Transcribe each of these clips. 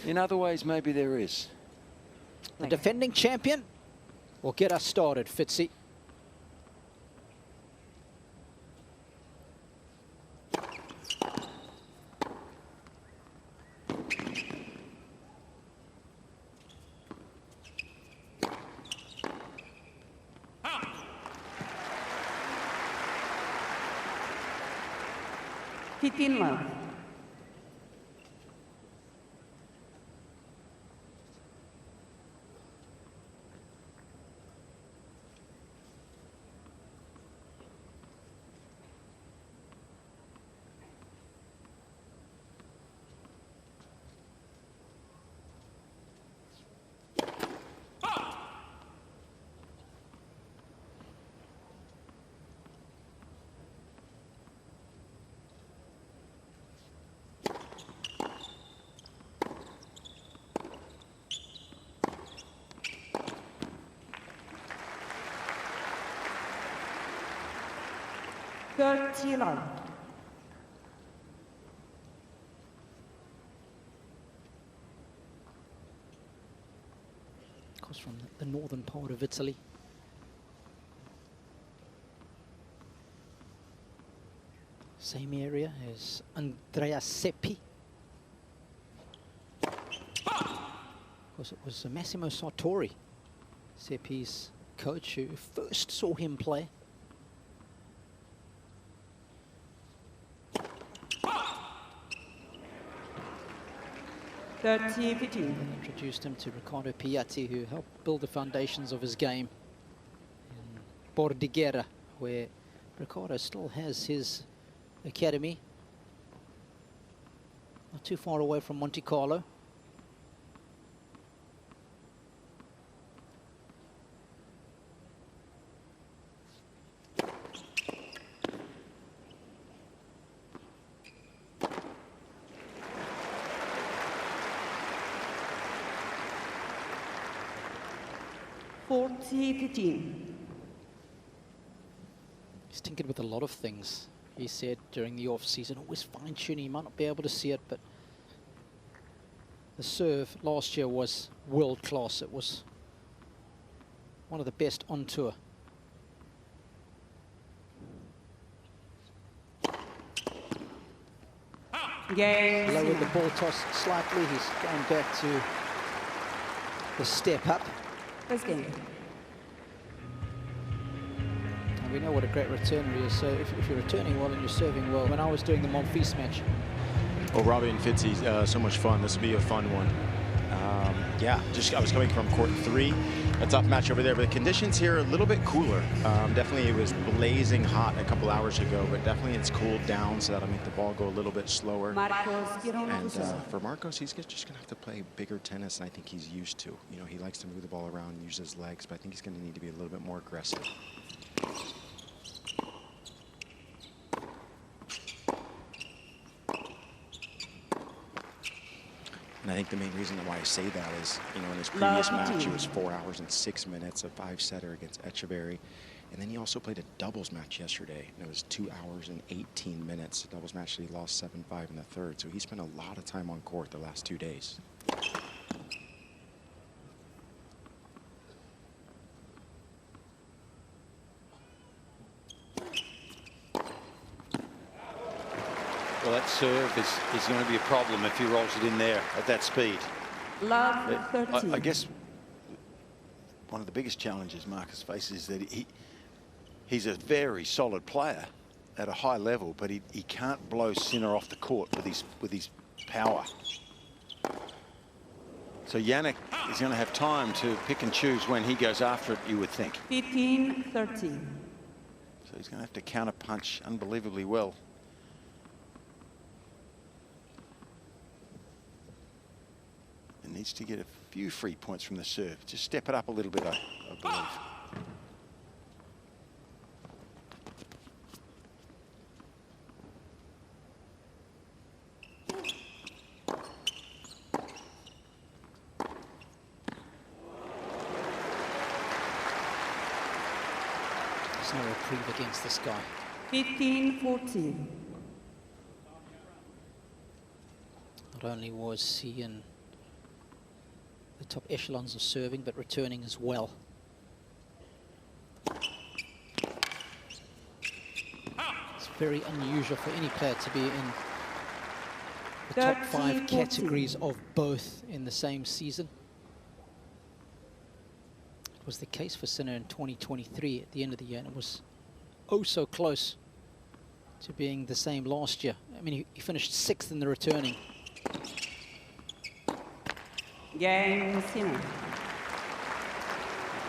In other ways, maybe there is. The defending champion will get us started, Fitzy. Love. Love. Of course, from the northern part of Italy. Same area as Andrea Seppi. Of course, it was Massimo Sartori, Seppi's coach, who first saw him play. Introduced him to Riccardo Piatti, who helped build the foundations of his game in Bordighera, where Riccardo still has his academy, not too far away from Monte Carlo. He's tinkered with a lot of things, he said, during the off-season. Always fine-tuning. You might not be able to see it, but the serve last year was world-class. It was one of the best on tour. Lowered the ball toss slightly. He's going back to the step up. First game. And we know what a great returner he is, so if you're returning well and you're serving well. When I was doing the Monfils match. Oh, Robbie and Fitzy, so much fun. This will be a fun one. Yeah, I was coming from court 3, a tough match over there, but the conditions here are a little bit cooler. Definitely it was blazing hot a couple hours ago, but definitely it's cooled down, so that'll make the ball go a little bit slower. Marcos Giron. And for Marcos, he's just gonna have to play bigger tennis than I think he's used to. You know, he likes to move the ball around and use his legs, but I think he's gonna need to be a little bit more aggressive. And I think the main reason why I say that is, you know, in his previous match, it was 4 hours and 6 minutes, a 5-setter against Echeverry. And then he also played a doubles match yesterday, and it was 2 hours and 18 minutes. A doubles match that he lost 7-5 in the third. So he spent a lot of time on court the last 2 days. Well, that serve is going to be a problem if he rolls it in there at that speed. Love 13. I guess one of the biggest challenges Marcus faces is that he's a very solid player at a high level, but he can't blow Sinner off the court with his power. So Jannik is going to have time to pick and choose when he goes after it, you would think. 15-13. So he's going to have to counter punch unbelievably well. Needs to get a few free points from the serve. Just step it up a little bit, I believe. There's no reprieve against this guy. 15-14. Not only was he in the top echelons of serving, but returning as well. It's very unusual for any player to be in the top 5 categories of both in the same season. It was the case for Sinner in 2023 at the end of the year, and it was oh so close to being the same last year. I mean, he finished 6th in the returning. Jannik Sinner.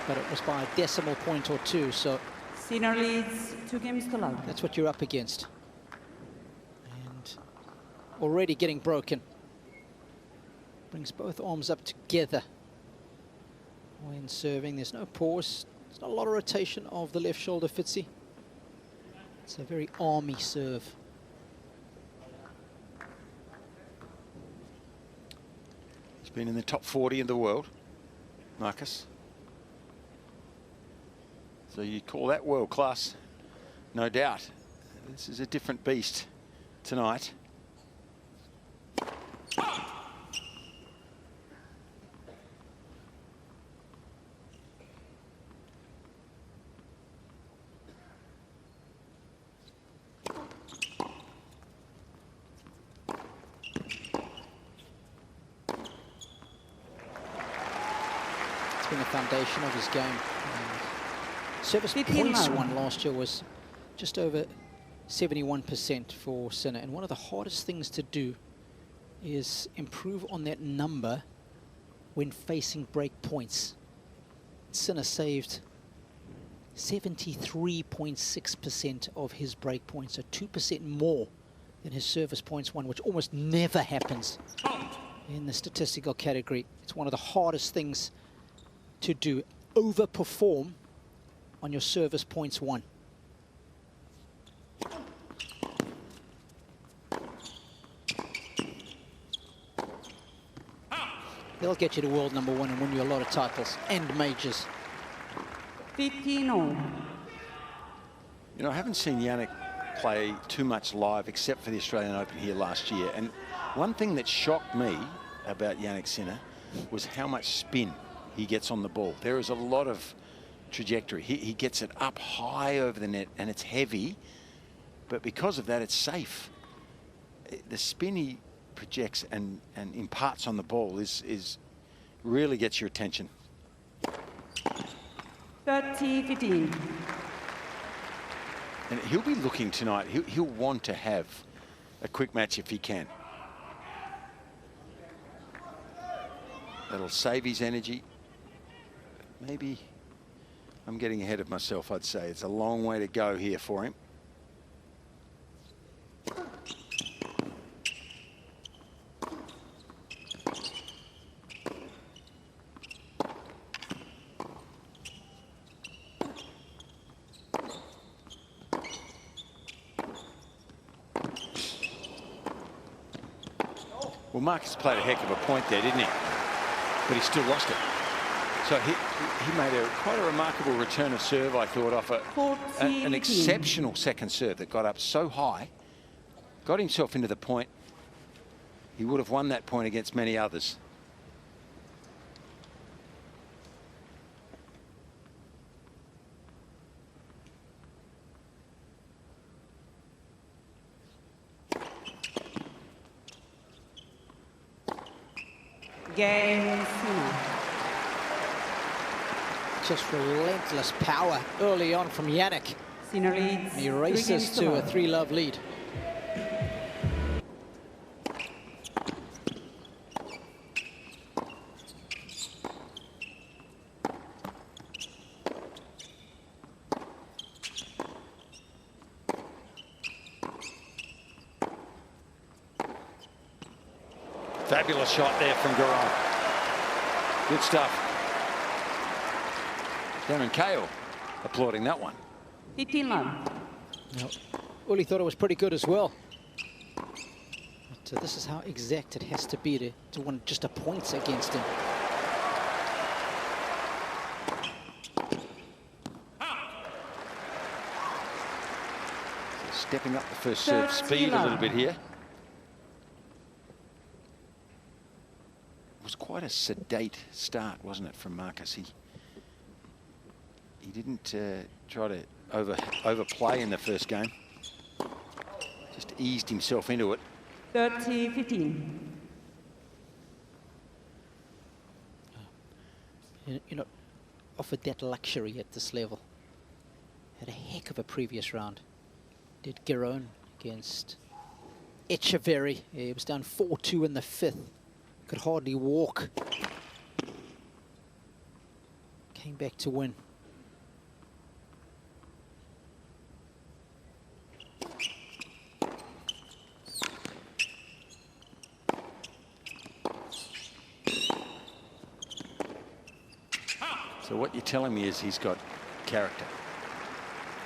But it was by a decimal point or 2, so Sinner leads 2 games to love. that's what you're up against. And already getting broken. Brings both arms up together when serving. There's no pause. There's not a lot of rotation of the left shoulder, Fitzy. It's a very army serve. He's been in the top 40 in the world, Marcus. So you call that world class, no doubt. This is a different beast tonight. Been the foundation of his game. And service points won last year was just over 71% for Sinner, and one of the hardest things to do is improve on that number when facing break points. Sinner saved 73.6% of his break points, so 2% more than his service points won, which almost never happens in the statistical category. It's one of the hardest things to do, overperform on your service points won. They'll get you to world #1 and win you a lot of titles and majors. 15-all. You know, I haven't seen Jannik play too much live except for the Australian Open here last year. And one thing that shocked me about Jannik Sinner was how much spin he gets on the ball. There is a lot of trajectory. He gets it up high over the net and it's heavy, but because of that, it's safe. The spin he projects and imparts on the ball is really gets your attention. 30-15. And he'll be looking tonight. He'll want to have a quick match if he can. That'll save his energy. Maybe I'm getting ahead of myself, I'd say. It's a long way to go here for him. Well, Marcus played a heck of a point there, didn't he? But he still lost it. So he made quite a remarkable return of serve, I thought, off an exceptional second serve that got up so high, got himself into the point. He would have won that point against many others. Game Sinner. Just relentless power early on from Jannik. Sinner leads. He races to a 3-love lead. Fabulous shot there from Giron. Good stuff. Darren Cahill applauding that one. 15-love. No. Uli thought it was pretty good as well. But this is how exact it has to be to win just a point against him. Stepping up the first serve speed a little bit here. was quite a sedate start, wasn't it, from Marcos? He didn't try to overplay in the first game. Just eased himself into it. 30-15. You're not offered that luxury at this level. Had a heck of a previous round. Did Giron against Echeverry. He was down 4-2 in the 5th. Could hardly walk. Came back to win. So what you're telling me is he's got character.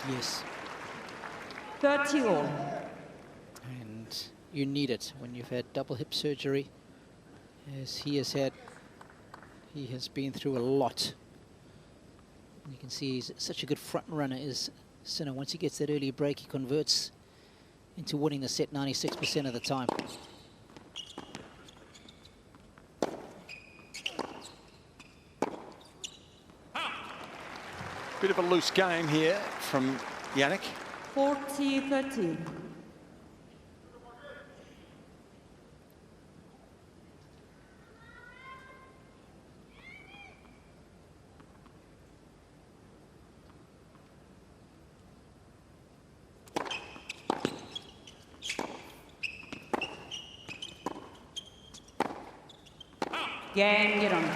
Yes. 30 all. And you need it when you've had double hip surgery, as he has had. He has been through a lot. And you can see he's such a good front runner, is Sinner. Once he gets that early break, he converts into winning the set 96% of the time. Bit of a loose game here from Jannik. 40-13. Cain, Giron.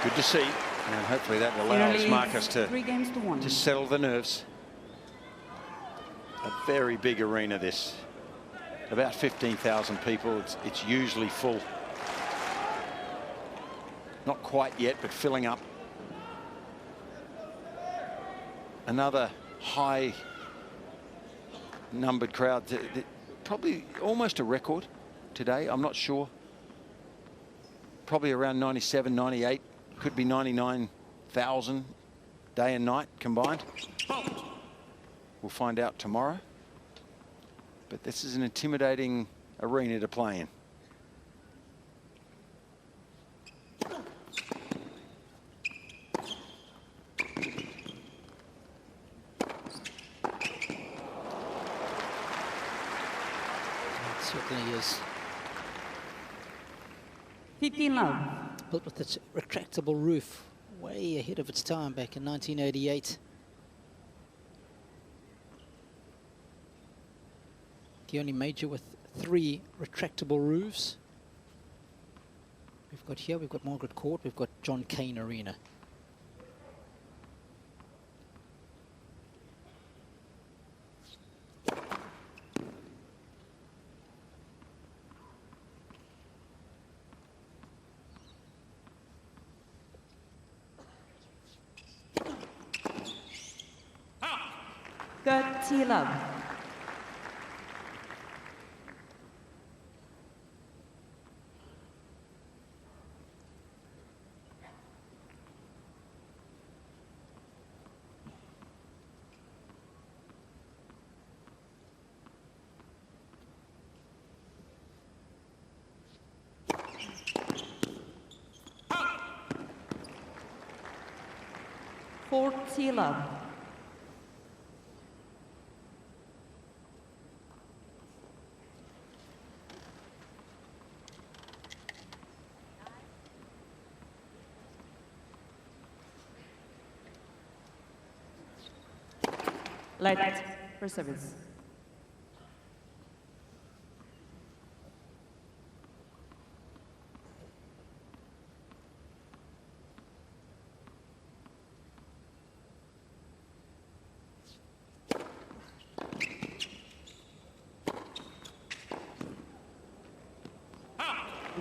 Good to see, and hopefully that allows Marcos to 3 games to 1. just settle the nerves. A very big arena, this. About 15,000 people. It's usually full. Not quite yet, but filling up. Another high numbered crowd. Probably almost a record today. I'm not sure. Probably around 97, 98. Could be 99,000 day and night combined. We'll find out tomorrow. But this is an intimidating arena to play in. It certainly is. 15 love. Built with its retractable roof, way ahead of its time back in 1988. The only major with 3 retractable roofs. We've got Margaret Court, we've got John Cain Arena. Love. Love. Light for service.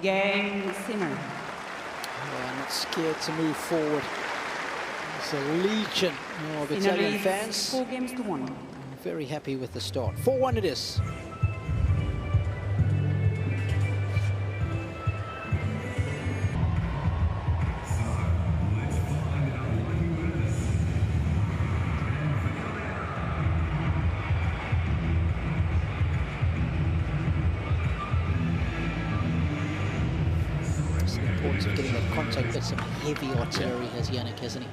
Jannik Sinner. Yeah, not scared to move forward. It's a legion of Italian fans. 4 games to 1. Very happy with the start. 4-1 it is. importance of getting that contact. That's some heavy artillery, has Jannik, hasn't he?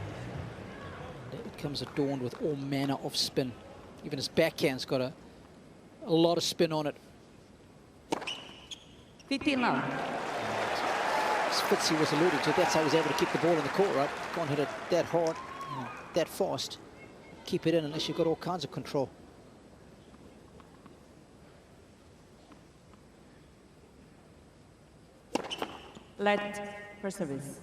It comes adorned with all manner of spin. Even his backhand's got a lot of spin on it. 15 love. As Fitzy was alluding to, that's how he was able to keep the ball in the court, right? Can't hit it that hard, that fast. Keep it in unless you've got all kinds of control. Let for service.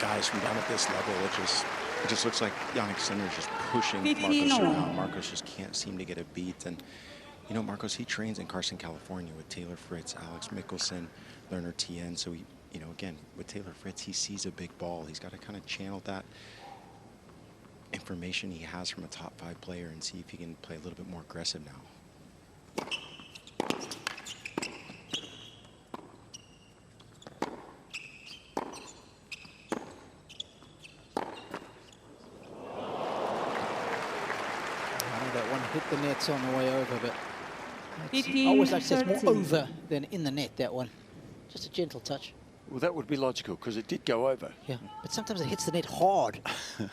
Guys, from down at this level, it just looks like Jannik Sinner is just pushing 15 Marcos all. around. Marcos just can't seem to get a beat. And, you know, Marcos, he trains in Carson, California with Taylor Fritz, Alex Mickelson, Lerner Tien. So, he, you know, again, with Taylor Fritz, he sees a big ball. He's got to kind of channel that information he has from a top 5 player and see if he can play a little bit more aggressive now. Hit the nets on the way over, but I 15, always like to say it's more 13. over than in the net, that one. Just a gentle touch. Well, that would be logical because it did go over. Yeah, but sometimes it hits the net hard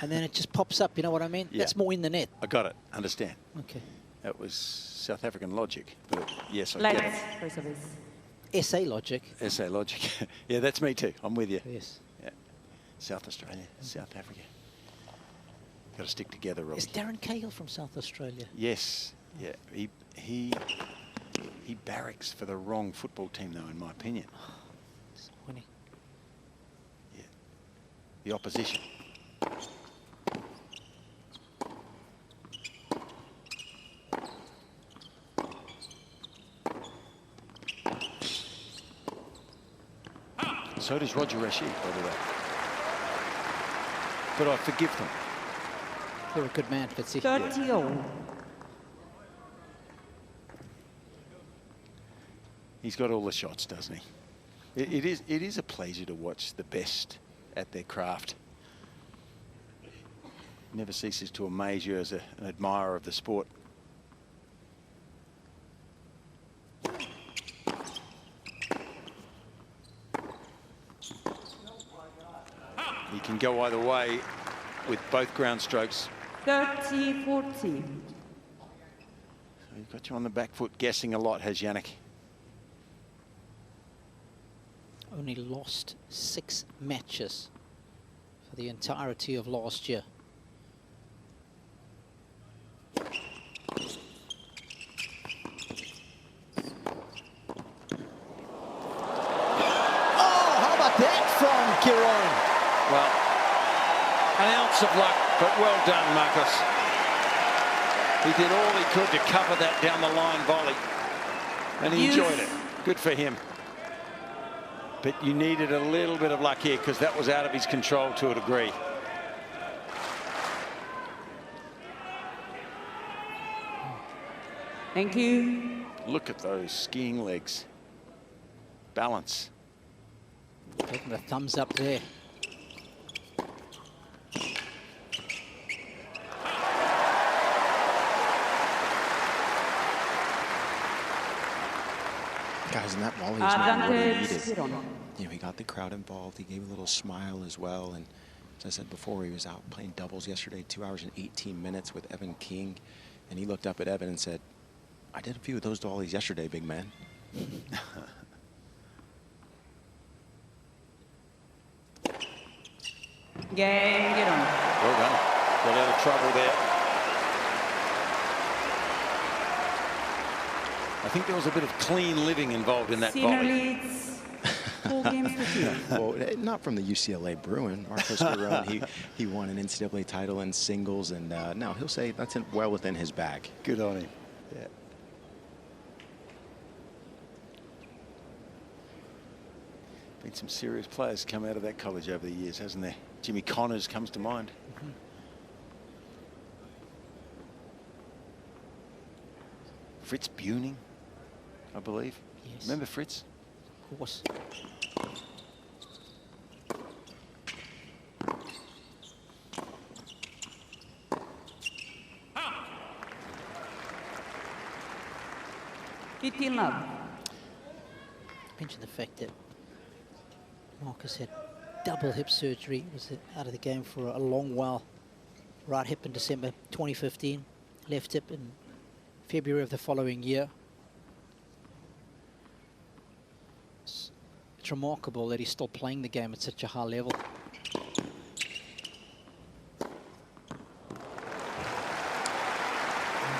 and then it just pops up, you know what I mean? Yeah. That's more in the net. I got it. Understand. Okay. That was South African logic, but yes, I Let get it. for service. SA logic. SA logic. Yeah, that's me too. I'm with you. Yes. Yeah. South Australia, South Africa. Got to stick together, Robbie. Is Darren Cahill from South Australia? Yes. Yeah. He barracks for the wrong football team, though, in my opinion. Disappointing. Yeah. The opposition. So does Roger Rashid, by the way. But I forgive them. You're a good man, Fitzy. 30 all. He's got all the shots, doesn't he? It is a pleasure to watch the best at their craft. Never ceases to amaze you as an admirer of the sport. He can go either way with both ground strokes. 30, 40. So he's got you on the back foot, guessing a lot, has Jannik. Only lost 6 matches for the entirety of last year. Oh, how about that from Giron? Well, an ounce of luck, but well done, Marcos. He did all he could to cover that down the line volley, and he enjoyed it. Good for him. But you needed a little bit of luck here because that was out of his control to a degree. Thank you. Look at those skiing legs. Balance. Taking the thumbs up there. Guys, and that volley is not what he Advantage. needed. Giron. You know, he got the crowd involved. He gave a little smile as well. And as I said before, he was out playing doubles yesterday, 2 hours and 18 minutes with Evan King. And he looked up at Evan and said, I did a few of those dollies yesterday, big man. Game, Giron. Well done. Got out of trouble there. I think there was a bit of clean living involved in that Sinner volley. leads 4 games to 2. Well, not from the UCLA Bruin. Marcos Giron, he won an NCAA title in singles. And no, he'll say that's well within his bag. Good on him. Yeah. Been some serious players come out of that college over the years, hasn't there? Jimmy Connors comes to mind. Fritz Buning, I believe. Yes. Remember Fritz? Of course. Fifteen love. Mentioned the fact that Marcus had double hip surgery, was out of the game for a long while. Right hip in December 2015, left hip in February of the following year. It's remarkable that he's still playing the game at such a high level. And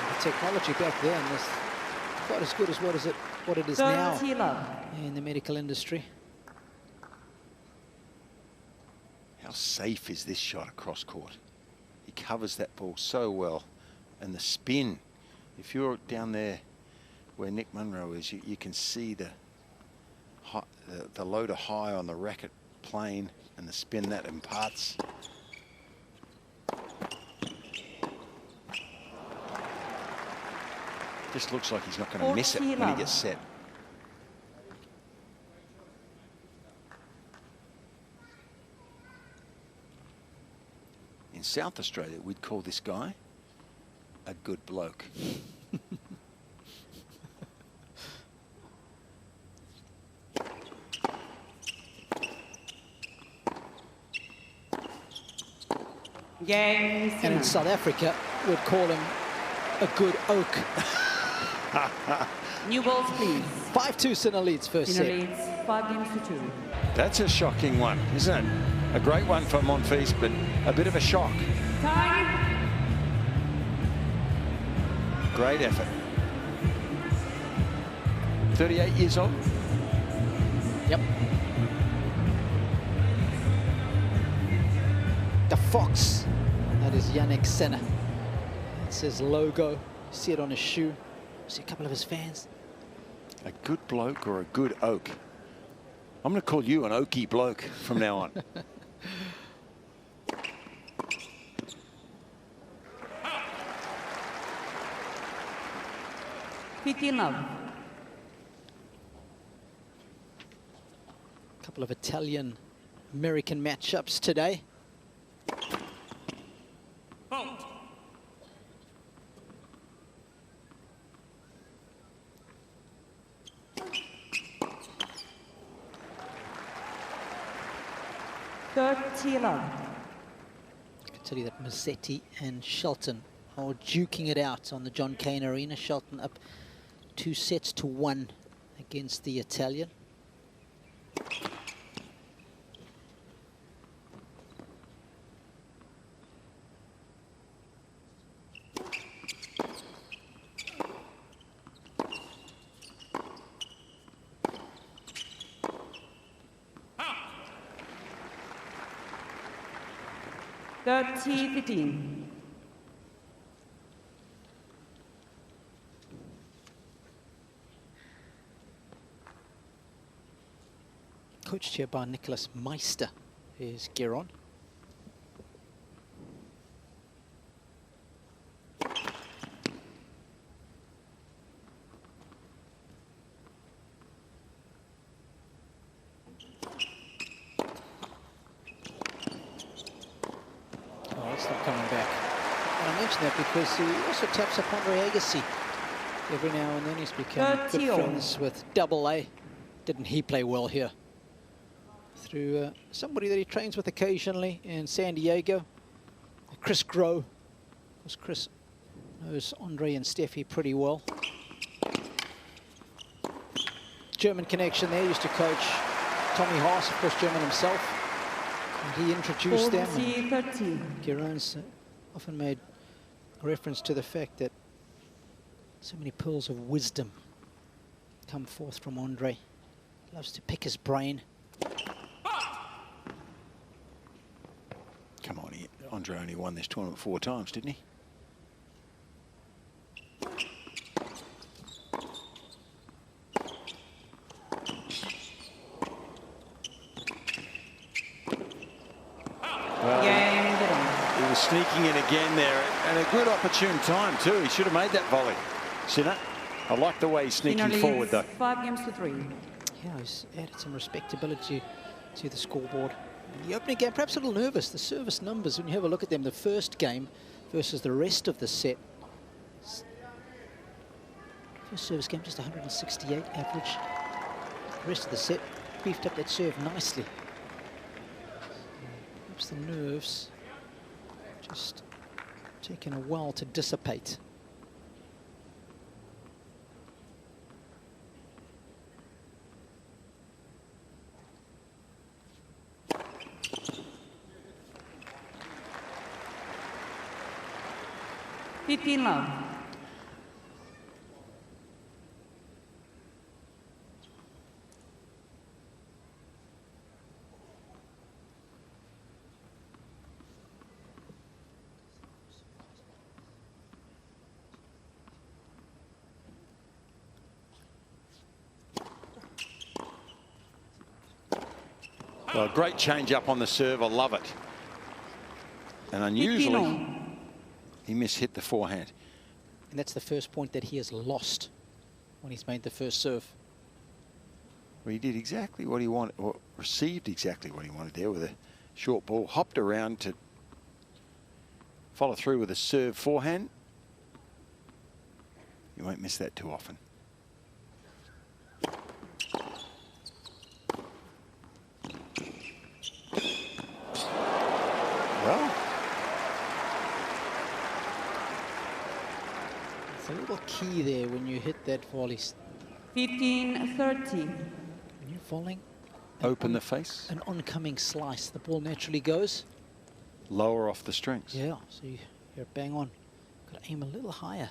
the technology back then was quite as good as what it is now 30 love. in the medical industry. How safe is this shot across court? He covers that ball so well. And the spin, if you're down there where Nick Munro is, you can see the low to high on the racket plane and the spin that imparts. Just looks like he's not going to miss it when he gets set. In South Australia, we'd call this guy a good bloke. Gang And Sinner. in South Africa, we'd call him a good oak. New balls, please. 5-2 Sinner leads first Sinner set. leads 5-2. That's a shocking one, isn't it? A great one for Monfils, but a bit of a shock. Time. Great effort. 38 years old. Yep. The Fox. That is Jannik Sinner. It's his logo. You see it on his shoe. You see a couple of his fans. A good bloke or a good oak? I'm going to call you an oaky bloke from now on. 15 love. A couple of Italian-American matchups today. Fault. Thirty love. I can tell you that Mazzetti and Shelton are duking it out on the John Cain Arena. Shelton up 2-1 against the Italian. Thirty 15. Coached here by Nicholas Meister is Giron. Oh, it's not coming back. And I mention that because he also taps up Andre Agassi every now and then. He's become good 30-all. friends with Double A. Didn't he play well here? Through somebody that he trains with occasionally in San Diego, Chris Groh. Because Chris knows Andre and Steffi pretty well. German connection there, used to coach Tommy Haas, of course, German himself. And he introduced them. 40-30. Giron's often made reference to the fact that so many pearls of wisdom come forth from Andre. Loves to pick his brain. Come on, Andre only won this tournament 4 times, didn't he? sneaking in again there, and a good opportune time too. He should have made that volley. Sinner, I like the way he's sneaking forward though. 5 games to 3. Yeah, he's added some respectability to the scoreboard. In the opening game, perhaps a little nervous. The service numbers, when you have a look at them, the first game versus the rest of the set. First service game, just 168 average. The rest of the set beefed up that serve nicely. Perhaps the nerves just taking a while to dissipate. Love. Well, great change up on the serve. I love it. And unusually, he mishit the forehand. And that's the first point that he has lost when he's made the first serve. Well, he did exactly what he wanted, or received exactly what he wanted there with a short ball. Hopped around to follow through with a serve forehand. You won't miss that too often. Well, it's a little key there when you hit that volley. 15-30. When you're falling, open the face. an oncoming slice, the ball naturally goes. Lower off the strings. Yeah, so you're bang on. Got to aim a little higher.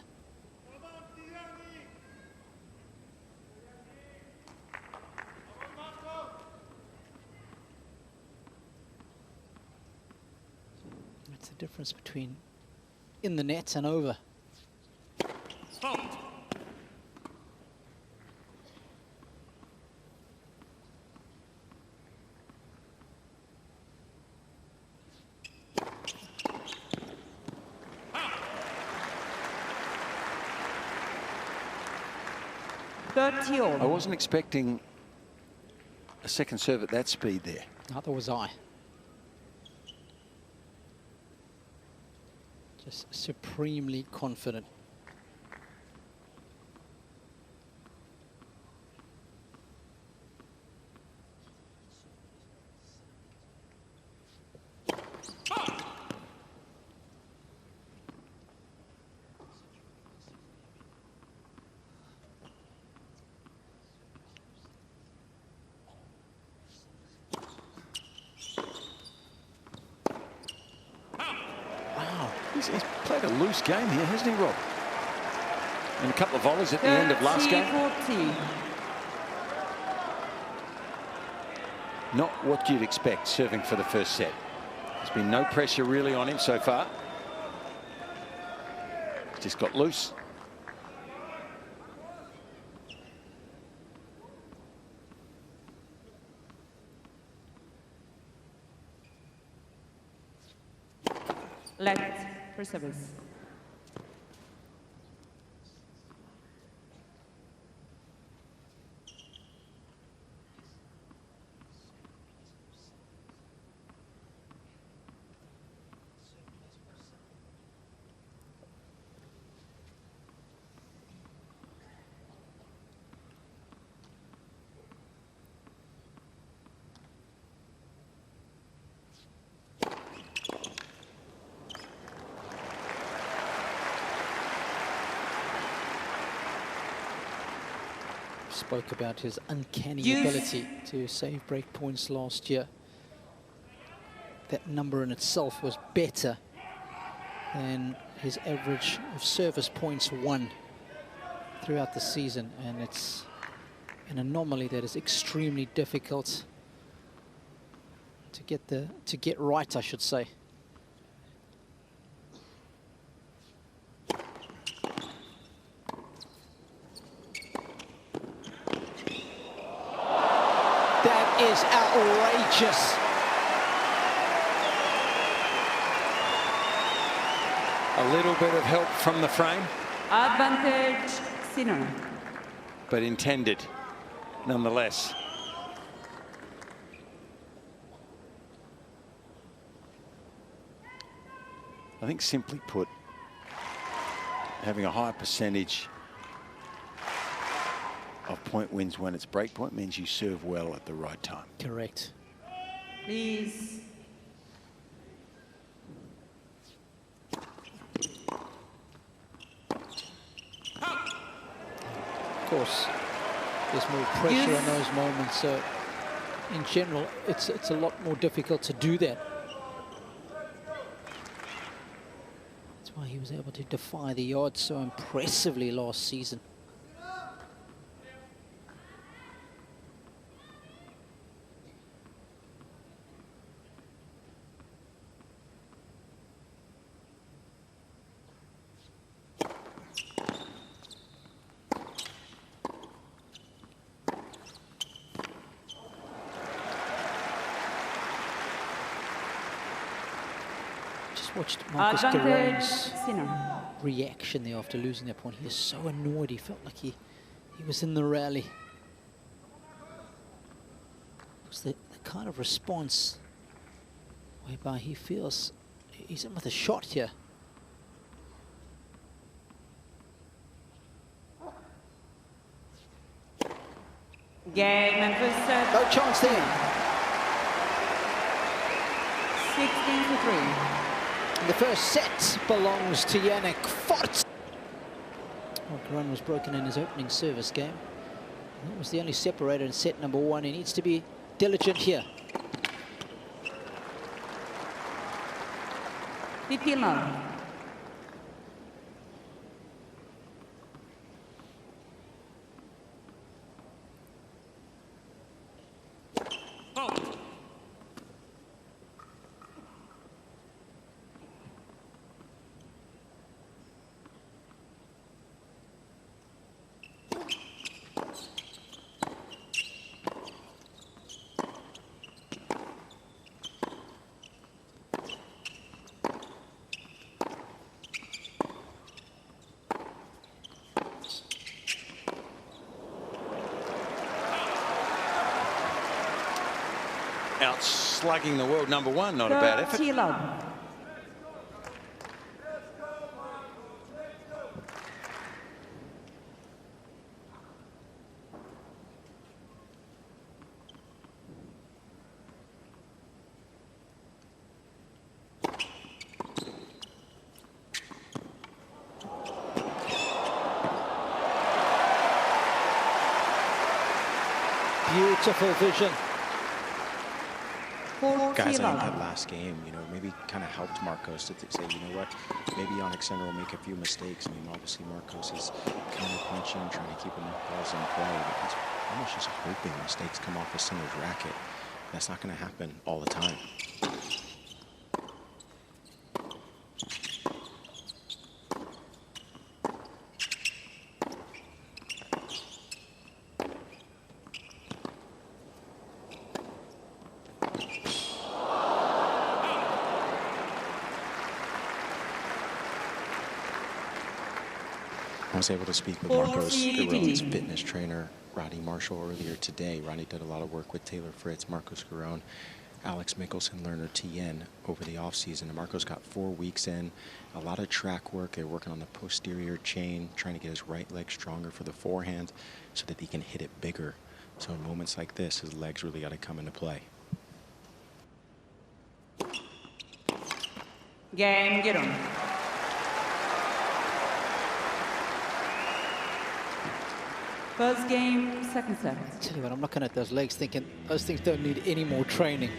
That's the difference between in the net and over. I wasn't expecting a second serve at that speed there. Neither was I. Just supremely confident. He's played a loose game here, hasn't he, Rob? And a couple of volleys at the end of last game. 40. Not what you'd expect serving for the first set. There's been no pressure really on him so far. Just got loose. Left for service. Spoke about his uncanny ability to save break points last year. That number in itself was better than his average of service points won throughout the season, and it's an anomaly that is extremely difficult to get right, I should say. Is outrageous. A little bit of help from the frame, Advantage Sinner. but intended nonetheless. I think simply put, having a high percentage of point wins when it's break point means you serve well at the right time. Correct. Please. Of course, there's more pressure in those moments. So in general, it's a lot more difficult to do that. That's why he was able to defy the odds so impressively last season. Watched Marcos Giron's reaction there after losing that point. He was so annoyed. He felt like he was in the rally. It was the kind of response whereby he feels he's in with a shot here. Game and first set. No chance there. 16-3. The first set belongs to Jannik Sinner. Well, Giron was broken in his opening service game. That was the only separator in set number 1. He needs to be diligent here. 15 love. Out slugging the world number 1, not a bad effort. 30 love. Beautiful vision. Guys, I think that last game, you know, maybe kind of helped Marcos to say, you know what, maybe Jannik Sinner will make a few mistakes. I mean, obviously Marcos is kind of punching, trying to keep enough balls in play, but he's almost just hoping mistakes come off of Sinner's racket. That's not going to happen all the time. I was able to speak with Marcos Giron's fitness trainer, Roddy Marshall, earlier today. Roddy did a lot of work with Taylor Fritz, Marcos Giron, Alex Mickelson, Lerner Tien over the offseason. And Marcos got 4 weeks in, a lot of track work. They're working on the posterior chain, trying to get his right leg stronger for the forehand so that he can hit it bigger. So in moments like this, his legs really got to come into play. Game, Giron. First game, second set. Tell you what, I'm looking at those legs thinking those things don't need any more training.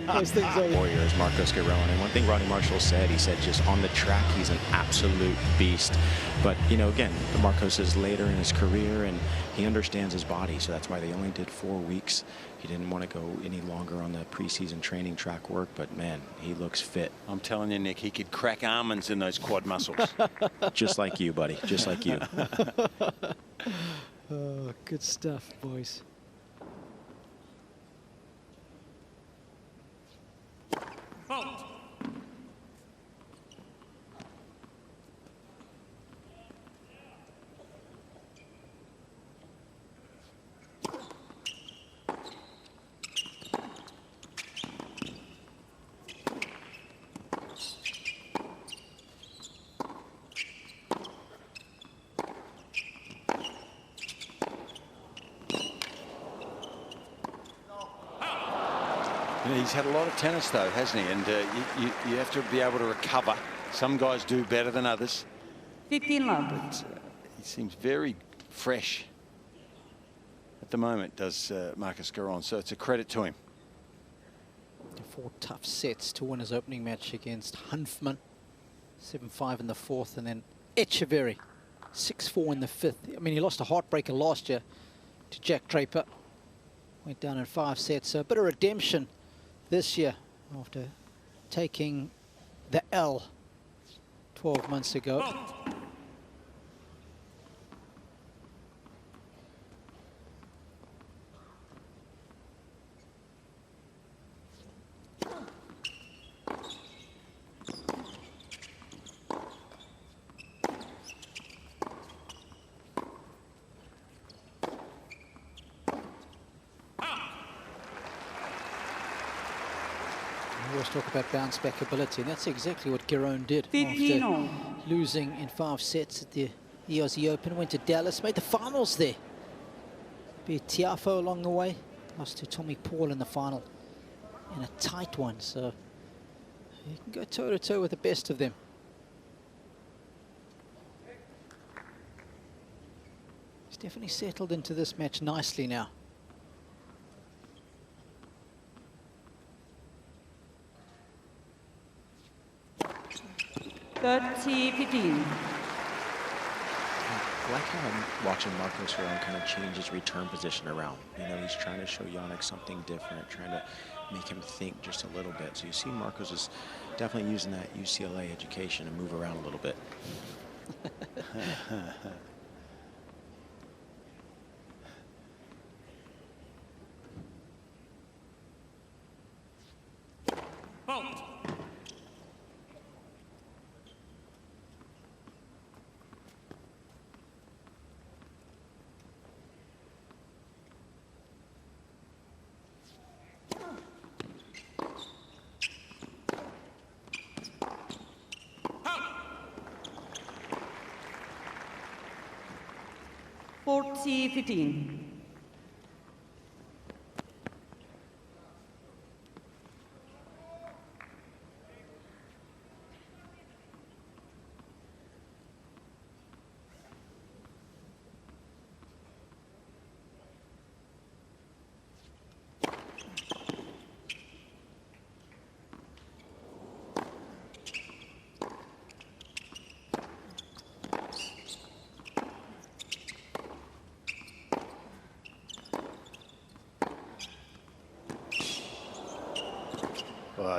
Those things are... Warrior is Marcos Giron. And one thing Roddy Marshall said, he said just on the track, he's an absolute beast. But, you know, again, Marcos is later in his career and he understands his body. So that's why they only did 4 weeks. He didn't want to go any longer on the preseason training track work. But, man, he looks fit. I'm telling you, Nick, he could crack almonds in those quad muscles. Just like you, buddy. Just like you. Oh, good stuff, boys. You know, he's had a lot of tennis, though, hasn't he? And you have to be able to recover. Some guys do better than others. 15 love. But he seems very fresh at the moment, does Marcos Giron. So it's a credit to him. 4 tough sets to win his opening match against Hanfman. 7-5 in the 4th, and then Echeverry 6-4 in the 5th. I mean, he lost a heartbreaker last year to Jack Draper. Went down in 5 sets. So a bit of redemption this year after taking the L 12 months ago. We always talk about bounce back ability, and that's exactly what Giron did. 15 After all. losing in 5 sets at the Aussie Open, went to Dallas, made the finals there. Beat Tiafo along the way, lost to Tommy Paul in the final in a tight one, so you can go toe-to-toe with the best of them. He's definitely settled into this match nicely now. 30-15. I like how I'm watching Marcos Giron kind of change his return position around. You know, he's trying to show Jannik something different, trying to make him think just a little bit. So you see Marcos is definitely using that UCLA education to move around a little bit. $40-15.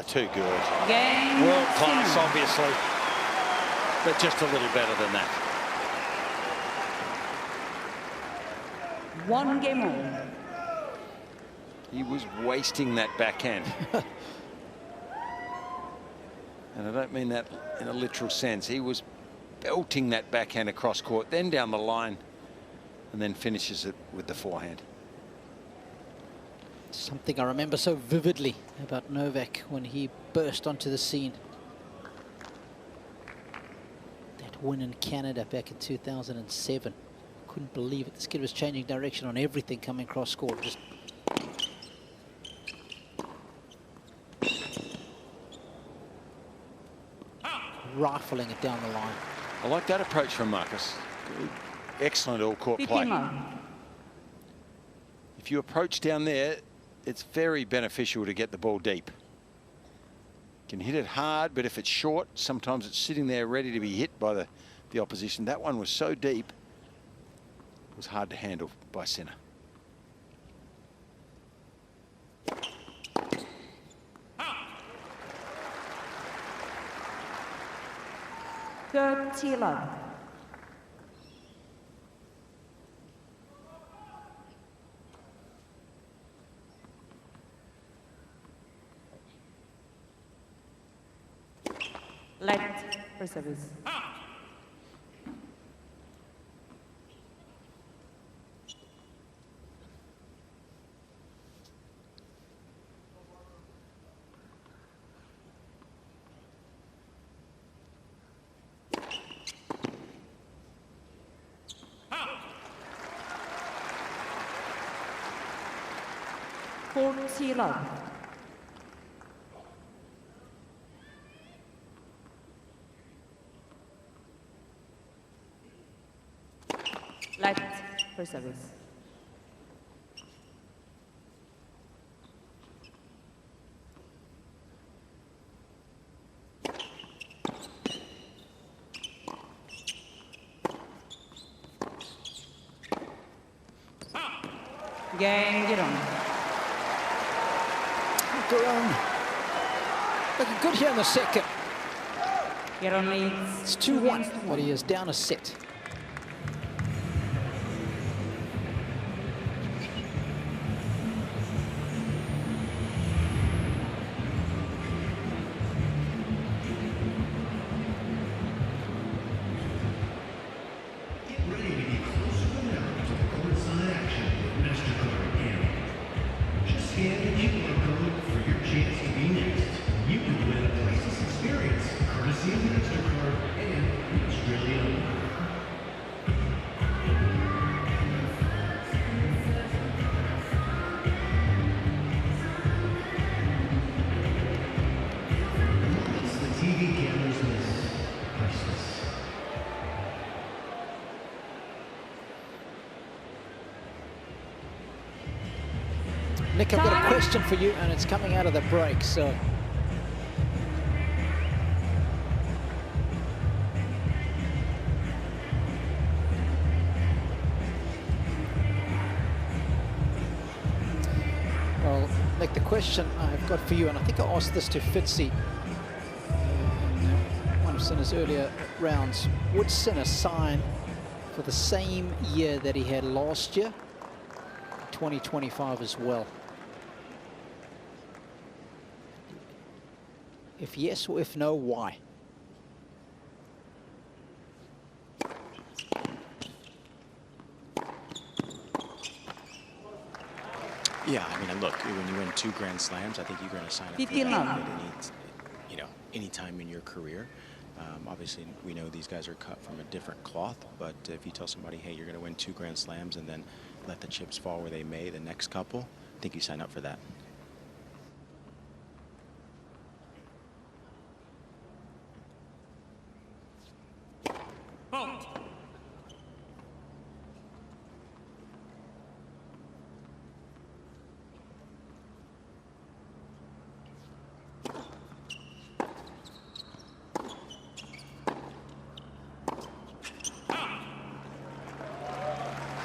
Too good. Game World class, Sinner. obviously, but just a little better than that. 1 game all. He was wasting that backhand. And I don't mean that in a literal sense. He was belting that backhand across court, then down the line, and then finishes it with the forehand. Something I remember so vividly about Novak when he burst onto the scene. That win in Canada back in 2007. Couldn't believe it. This kid was changing direction on everything coming across court. Just rifling it down the line. I like that approach from Marcus. Good. Excellent all-court 15 play. love. If you approach down there, it's very beneficial to get the ball deep. You can hit it hard, but if it's short, sometimes it's sitting there ready to be hit by the opposition. That one was so deep, it was hard to handle by Sinner. $30 love. Light for service. $40 love. for service. Cain, Giron. Giron looking good here in the second. Giron leads. It's 2-1, but he is down a set. Nick, I've got a question for you, and it's coming out of the break, so. Well, Nick, the question I've got for you, and I think I asked this to Fitzy in one of Sinner's earlier rounds. Would Sinner sign for the same year that he had last year, 2025 as well? If yes or if no, why? Yeah, I mean, look, when you win 2 Grand Slams, I think you're going to sign up for 15 that love. at any time in your career. Obviously, we know these guys are cut from a different cloth, but if you tell somebody, hey, you're going to win 2 Grand Slams and then let the chips fall where they may the next couple, I think you sign up for that.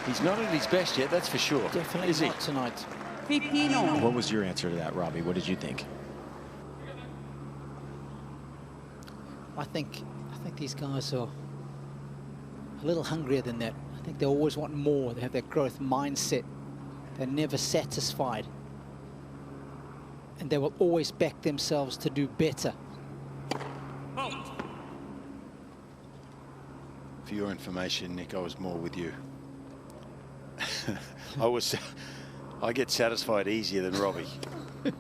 He's not at his best yet, that's for sure. Definitely Is he? not tonight. 15 all. What was your answer to that, Robbie? What did you think? I think these guys are a little hungrier than that. I think they always want more. They have that growth mindset. They're never satisfied. And they will always back themselves to do better. For your information, Nick, I was more with you. I get satisfied easier than Robbie. Yeah,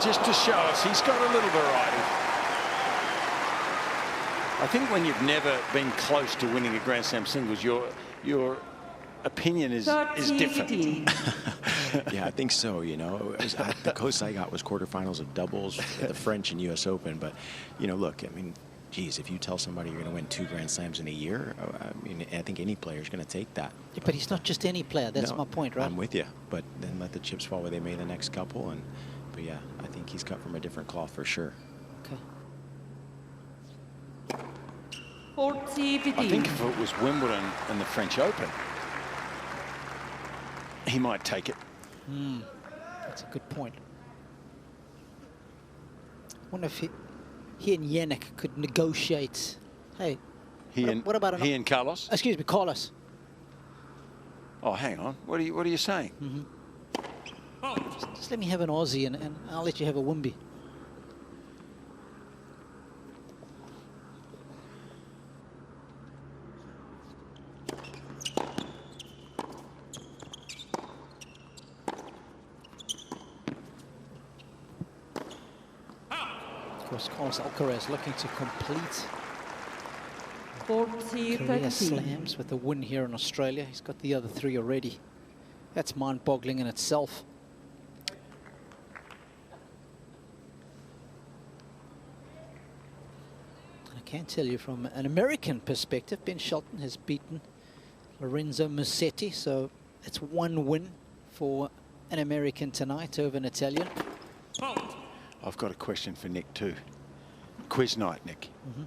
just to show us he's got a little variety. I think when you've never been close to winning a Grand Slam singles, your opinion is different. Yeah, I think so. You know, the closest I got was quarterfinals of doubles at the French and U.S. Open. But you know, look, I mean, geez, if you tell somebody you're going to win 2 Grand Slams in a year, I mean, I think any player is going to take that. Yeah, but he's not just any player. That's No, my point, right? I'm with you. But then let the chips fall where they may the next couple. But yeah, I think he's cut from a different cloth for sure. Okay. 40-15. I think if it was Wimbledon and the French Open, he might take it. That's a good point. I wonder if he and Jannik could negotiate. Hey, what about he and Carlos? Excuse me, Carlos. Oh, hang on. What are you saying? Just let me have an Aussie and I'll let you have a Wimby. Of course, Carlos Alcaraz looking to complete 40 Career 13. slams with a win here in Australia. He's got the other 3 already. That's mind-boggling in itself. I can tell you from an American perspective, Ben Shelton has beaten Lorenzo Musetti, so it's 1 win for an American tonight over an Italian. I've got a question for Nick too. Quiz night, Nick. Mm-hmm.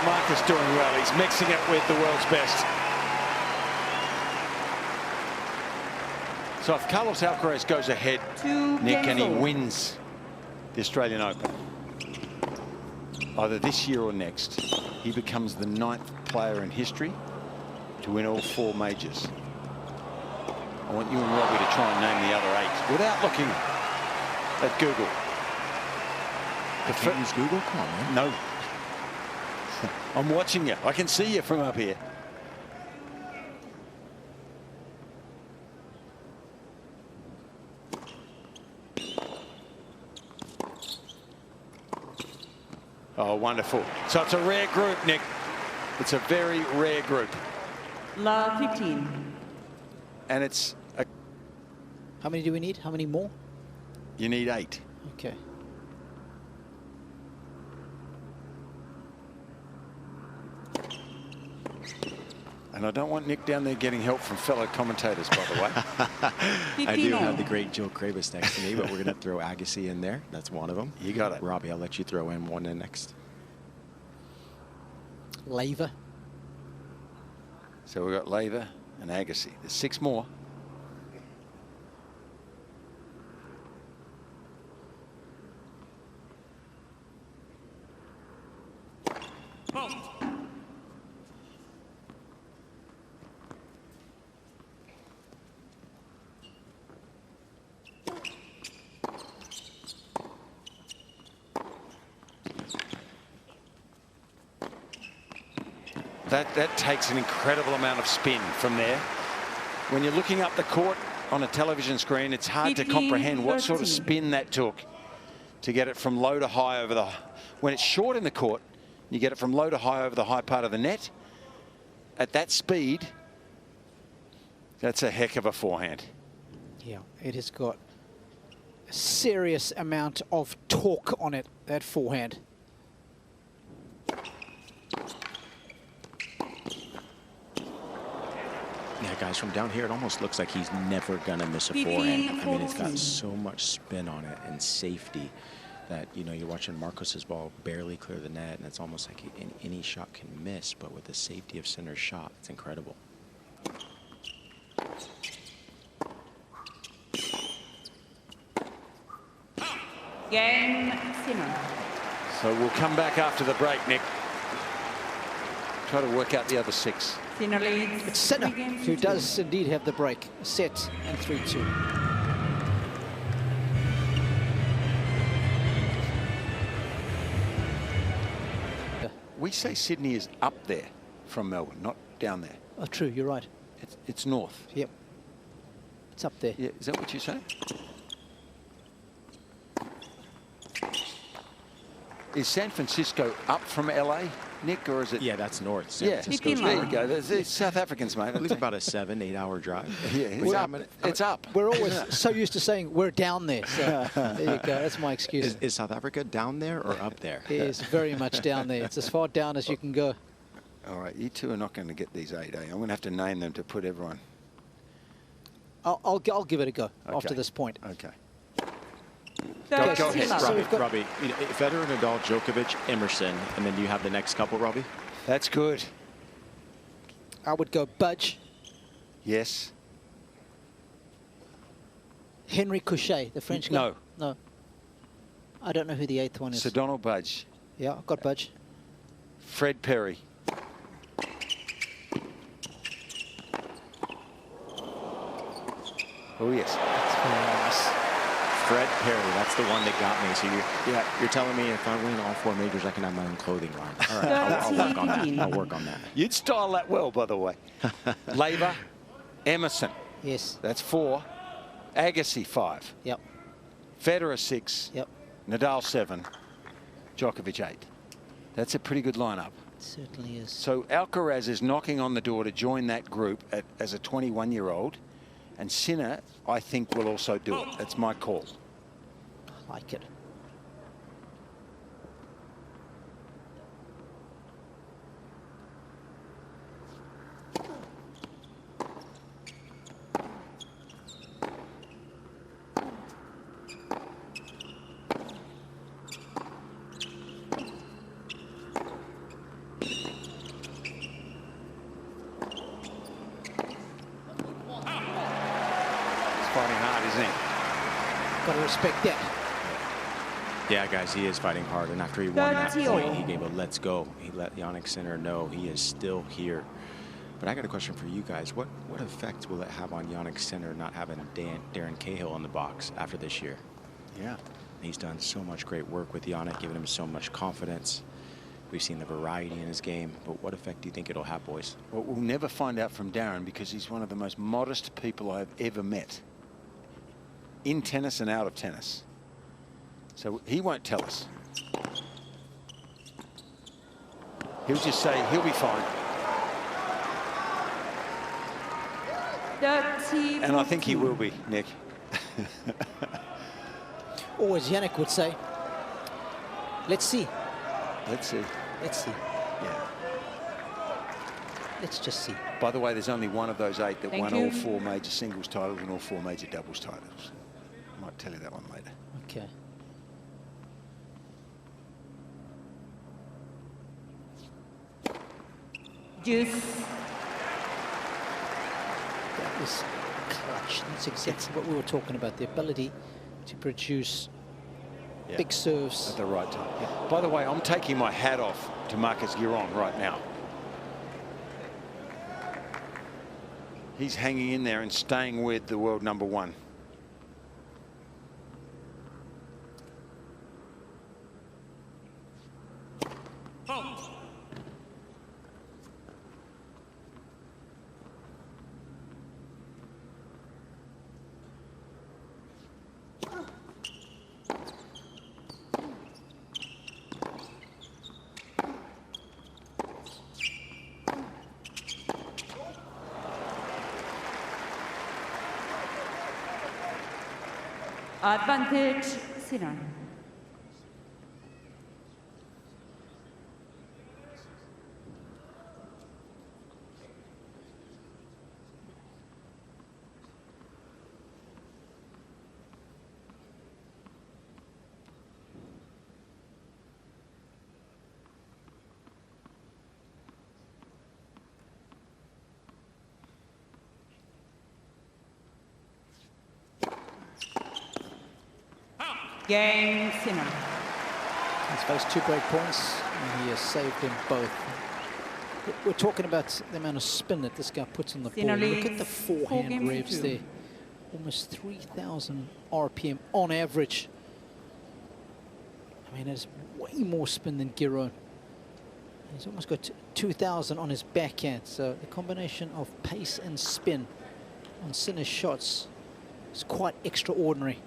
Marcus doing well. He's mixing it with the world's best. So if Carlos Alcaraz goes ahead, Nick, and he wins the Australian Open, either this year or next, he becomes the 9th player in history to win all 4 majors. I want you and Robbie to try and name the other 8 without looking at Google. I can't use Google? Come on, man. No. I'm watching you. I can see you from up here. Oh, wonderful. So it's a rare group, Nick. It's a very rare group. La 15. And it's a... How many do we need? How many more? You need 8. Okay. And I don't want Nick down there getting help from fellow commentators, by the way. I do have the great Jill Krabus next to me, but we're going to throw Agassi in there. That's one of them. You got it. Robbie, I'll let you throw in one in next. Laver. So we've got Laver and Agassi. There's 6 more. That takes an incredible amount of spin from there. When you're looking up the court on a television screen, it's hard to comprehend what sort of spin that took to get it from low to high over the... When it's short in the court, you get it from low to high over the high part of the net. At that speed, that's a heck of a forehand. Yeah, it has got a serious amount of torque on it, that forehand. Yeah, guys, from down here, it almost looks like he's never going to miss a forehand. I mean, it's got so much spin on it and safety that, you know, you're watching Marcos's ball barely clear the net, and it's almost like any shot can miss, but with the safety of Sinner's shot, it's incredible. Cain, Sinner. So we'll come back after the break, Nick. Try to work out the other 6. Sinner leads. It's Sinner who does indeed have the break. Set and 3-2. We say Sydney is up there from Melbourne, not down there. Oh, true, you're right. It's north. Yep. It's up there. Yeah, is that what you say? Is San Francisco up from LA, Nick, or is it? Yeah, that's north. San Francisco's there you go. There's South Africans, mate. I believe about a 7-8 hour drive. Yeah, it's up. We're always so used to saying we're down there. So there you go. That's my excuse. Is South Africa down there or up there? It is very much down there. It's as far down as you can go. All right, you two are not going to get these 8, I'm going to have to name them to put everyone. I'll give it a go after this point. Okay. Go ahead, Robbie. You know, Federer, Nadal, Djokovic, Emerson, and then you have the next couple, Robbie. That's good. I would go Budge. Yes. Henry Couchet, the French guy. No. No. I don't know who the 8th one is. Sir Donald Budge. Yeah, I've got Budge. Fred Perry. Oh, yes. That's very nice. Fred Perry, that's the one that got me. So you're telling me if I win all 4 majors, I can have my own clothing line. All right, I'll work on that. I'll work on that. You'd style that well, by the way. Laver, Emerson. Yes. That's 4. Agassi, 5. Yep. Federer, 6. Yep. Nadal, 7. Djokovic, 8. That's a pretty good lineup. It certainly is. So Alcaraz is knocking on the door to join that group as a 21-year-old. And Sinner, I think, will also do it. That's my call. I like it. Fighting hard, isn't he? Got to respect that. Yeah, guys, he is fighting hard. And after he won that point, he gave a let's go. He let Jannik Sinner know he is still here. But I got a question for you guys. What effect will it have on Jannik Sinner not having Darren Cahill in the box after this year? Yeah. He's done so much great work with Jannik, giving him so much confidence. We've seen the variety in his game. But what effect do you think it'll have, boys? Well, we'll never find out from Darren because he's one of the most modest people I've ever met. In tennis and out of tennis. So he won't tell us. He'll just say he'll be fine. And I think he will be, Nick. Or as Jannik would say, let's see. Let's see. Let's see. Yeah. Let's just see. By the way, there's only one of those 8 that Thank won you. all 4 major singles titles and all 4 major doubles titles. I might tell you that one later. Okay. Juice. That was clutch. That's exactly what we were talking about. The ability to produce Yeah. big serves. At the right time. Yeah. By the way, I'm taking my hat off to Marcos Giron right now. He's hanging in there and staying with the world #1. Advantage, Sinner. Cain, Sinner. He's faced 2 break points and he has saved them both. We're talking about the amount of spin that this guy puts on the ball. Sinner Look at the leads 4 forehand games to revs 2. there. Almost 3,000 RPM on average. I mean, there's way more spin than Giron. He's almost got 2,000 on his backhand. So the combination of pace and spin on Sinner's shots is quite extraordinary.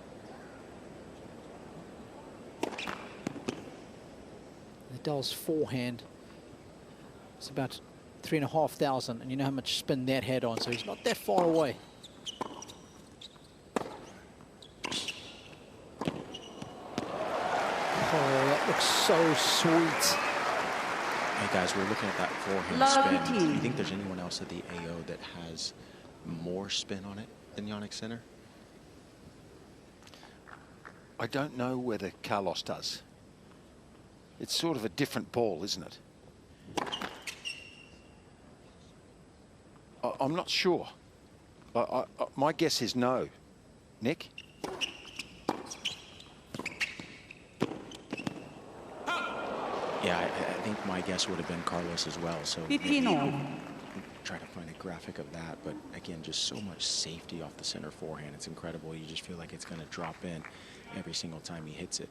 Nadal's forehand is about 3,500, and you know how much spin that had on, so he's not that far away. Oh, that looks so sweet. Hey guys, we're looking at that forehand Love spin. Do you team. think there's anyone else at the AO that has more spin on it than Jannik Sinner? I don't know whether Carlos does. It's sort of a different ball, isn't it? I'm not sure. My guess is no. Nick? Yeah, I think my guess would have been Carlos as well. So 15 all. try to find a graphic of that. But again, just so much safety off the center forehand. It's incredible. You just feel like it's going to drop in every single time he hits it.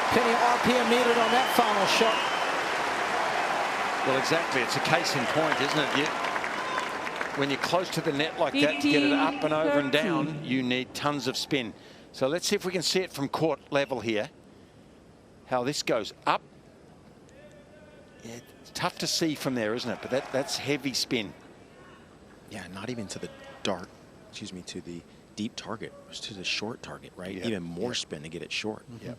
Plenty of RPM needed on that final shot. Well, exactly. It's a case in point, isn't it? When you're close to the net like that, to get it up and over and down, you need tons of spin. So let's see if we can see it from court level here. How this goes up. Yeah, it's tough to see from there, isn't it? But that's heavy spin. Yeah, not even to the to the deep target. It was to the short target, right? Yep. Even more Yep. spin to get it short. Yep.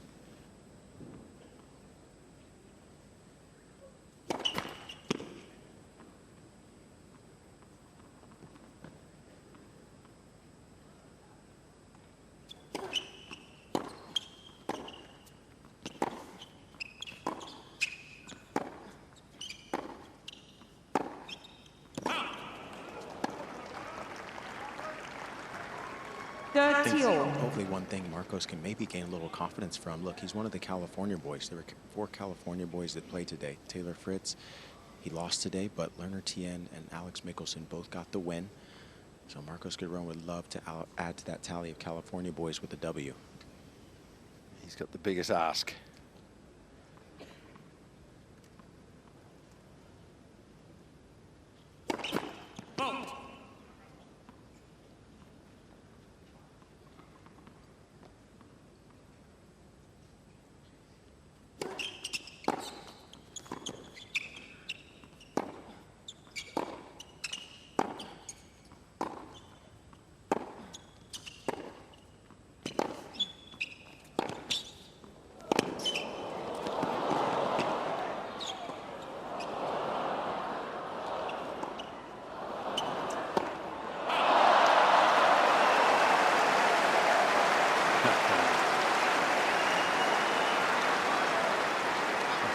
I 30 think all. hopefully one thing Marcos can maybe gain a little confidence from. Look, he's one of the California boys. There were 4 California boys that played today. Taylor Fritz, he lost today, but Lerner Tien and Alex Mickelson both got the win. So Marcos Giron would love to add to that tally of California boys with a W. He's got the biggest ask.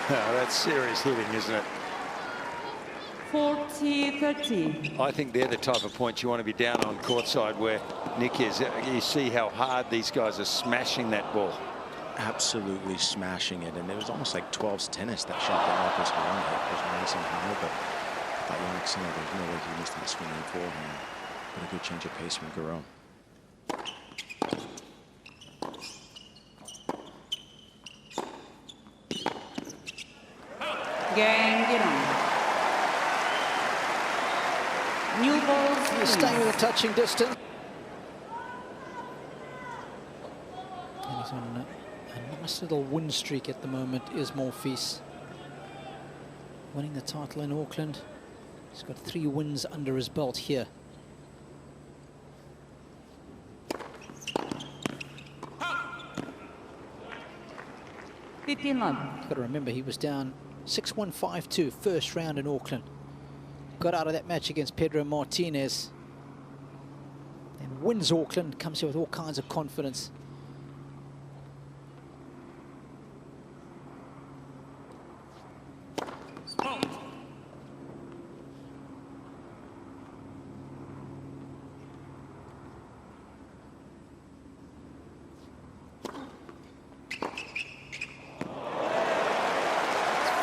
That's serious hitting, isn't it? 40-30. I think they're the type of points you want to be down on courtside where Nick is. You see how hard these guys are smashing that ball. Absolutely smashing it. And it was almost like 12's tennis, that shot that Marcos Giron hit. It was nice and high, but I thought Jannik Sinner, there's no way he missed that swinging forehand. But a good change of pace from Giron. Cain, Giron. New balls. He's staying with a touching distance. And he's on a nice little win streak at the moment, is Morpheus. Winning the title in Auckland. He's got 3 wins under his belt here. Fifteen love. You've got to remember, he was down 6-1, 5-2 first round in Auckland. Got out of that match against Pedro Martinez. And wins Auckland, comes here with all kinds of confidence.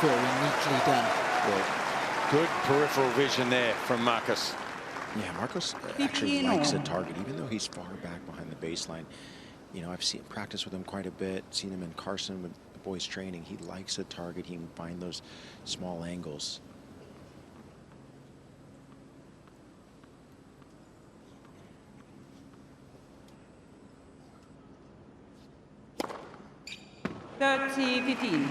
Very neatly done. Well, good peripheral vision there from Marcus. Yeah, Marcos actually likes a target, even though he's far back behind the baseline. You know, I've seen practice with him quite a bit, seen him in Carson with the boys training. He likes a target. He can find those small angles. Thirty, 15.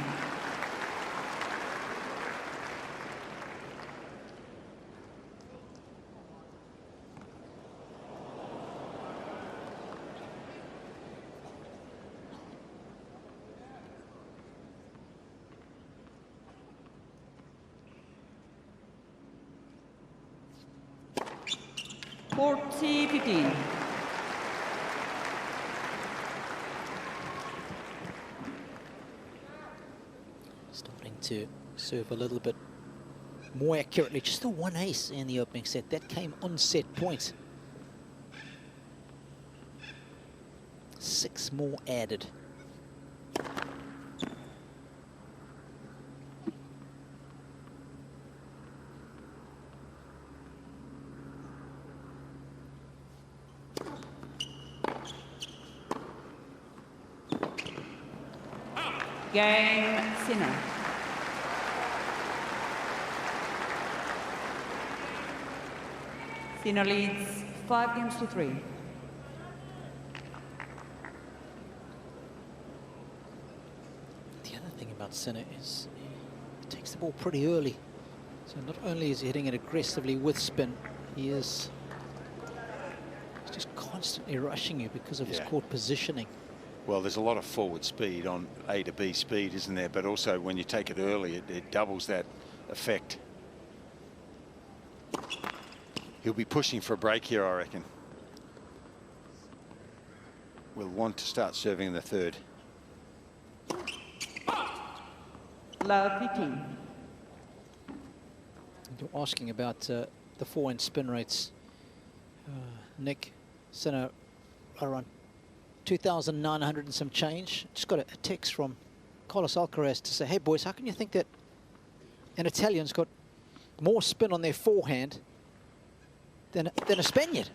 40-15. Starting to serve a little bit more accurately. Just the one ace in the opening set. That came on set point. 6 more added. Cain Sinner. Sinner leads 5-3. The other thing about Sinner is he takes the ball pretty early. So not only is he hitting it aggressively with spin, he's just constantly rushing you because of his court positioning. Well, there's a lot of forward speed on A to B speed, isn't there? But also when you take it early, it doubles that effect. He'll be pushing for a break here, I reckon. We'll want to start serving in the third. Love 15. You're asking about the forehand spin rates. Nick Sinner around 2,900 and some change. Just got a text from Carlos Alcaraz to say, hey boys, how can you think that an Italian's got more spin on their forehand than a Spaniard?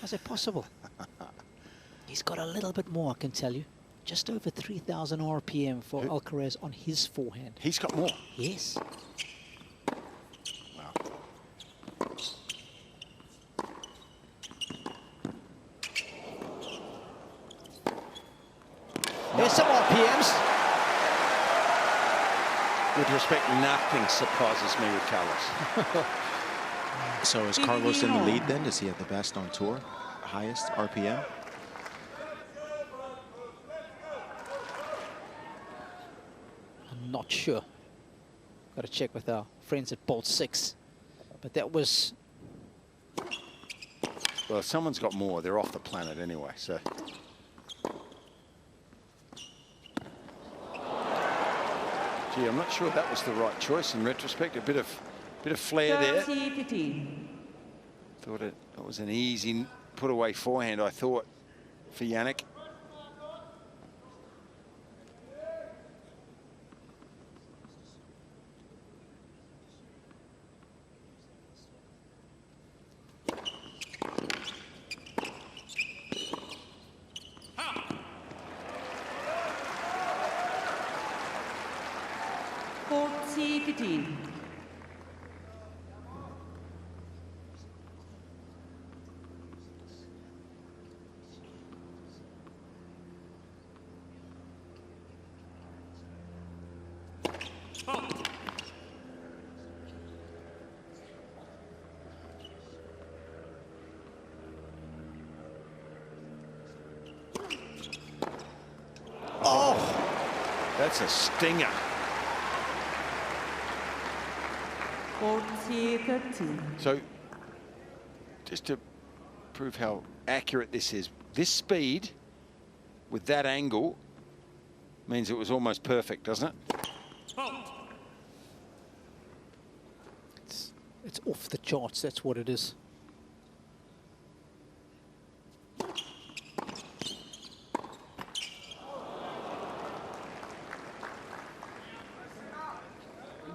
How's that possible? He's got a little bit more, I can tell you. Just over 3,000 RPM for Alcaraz on his forehand. He's got more? Yes. Wow. There's some RPMs. With respect, nothing surprises me with Carlos. So is Carlos in the lead then? Does he have the best on tour? Highest RPM? I'm not sure. Got to check with our friends at Bolt 6. But that was... Well, if someone's got more, they're off the planet anyway, so... Gee, I'm not sure that was the right choice in retrospect. A bit of flair there. 30-15. Thought it was an easy put away forehand, I thought, for Jannik. That's a stinger. 40-13. So, just to prove how accurate this is, this speed with that angle means it was almost perfect, doesn't it? It's off the charts, that's what it is.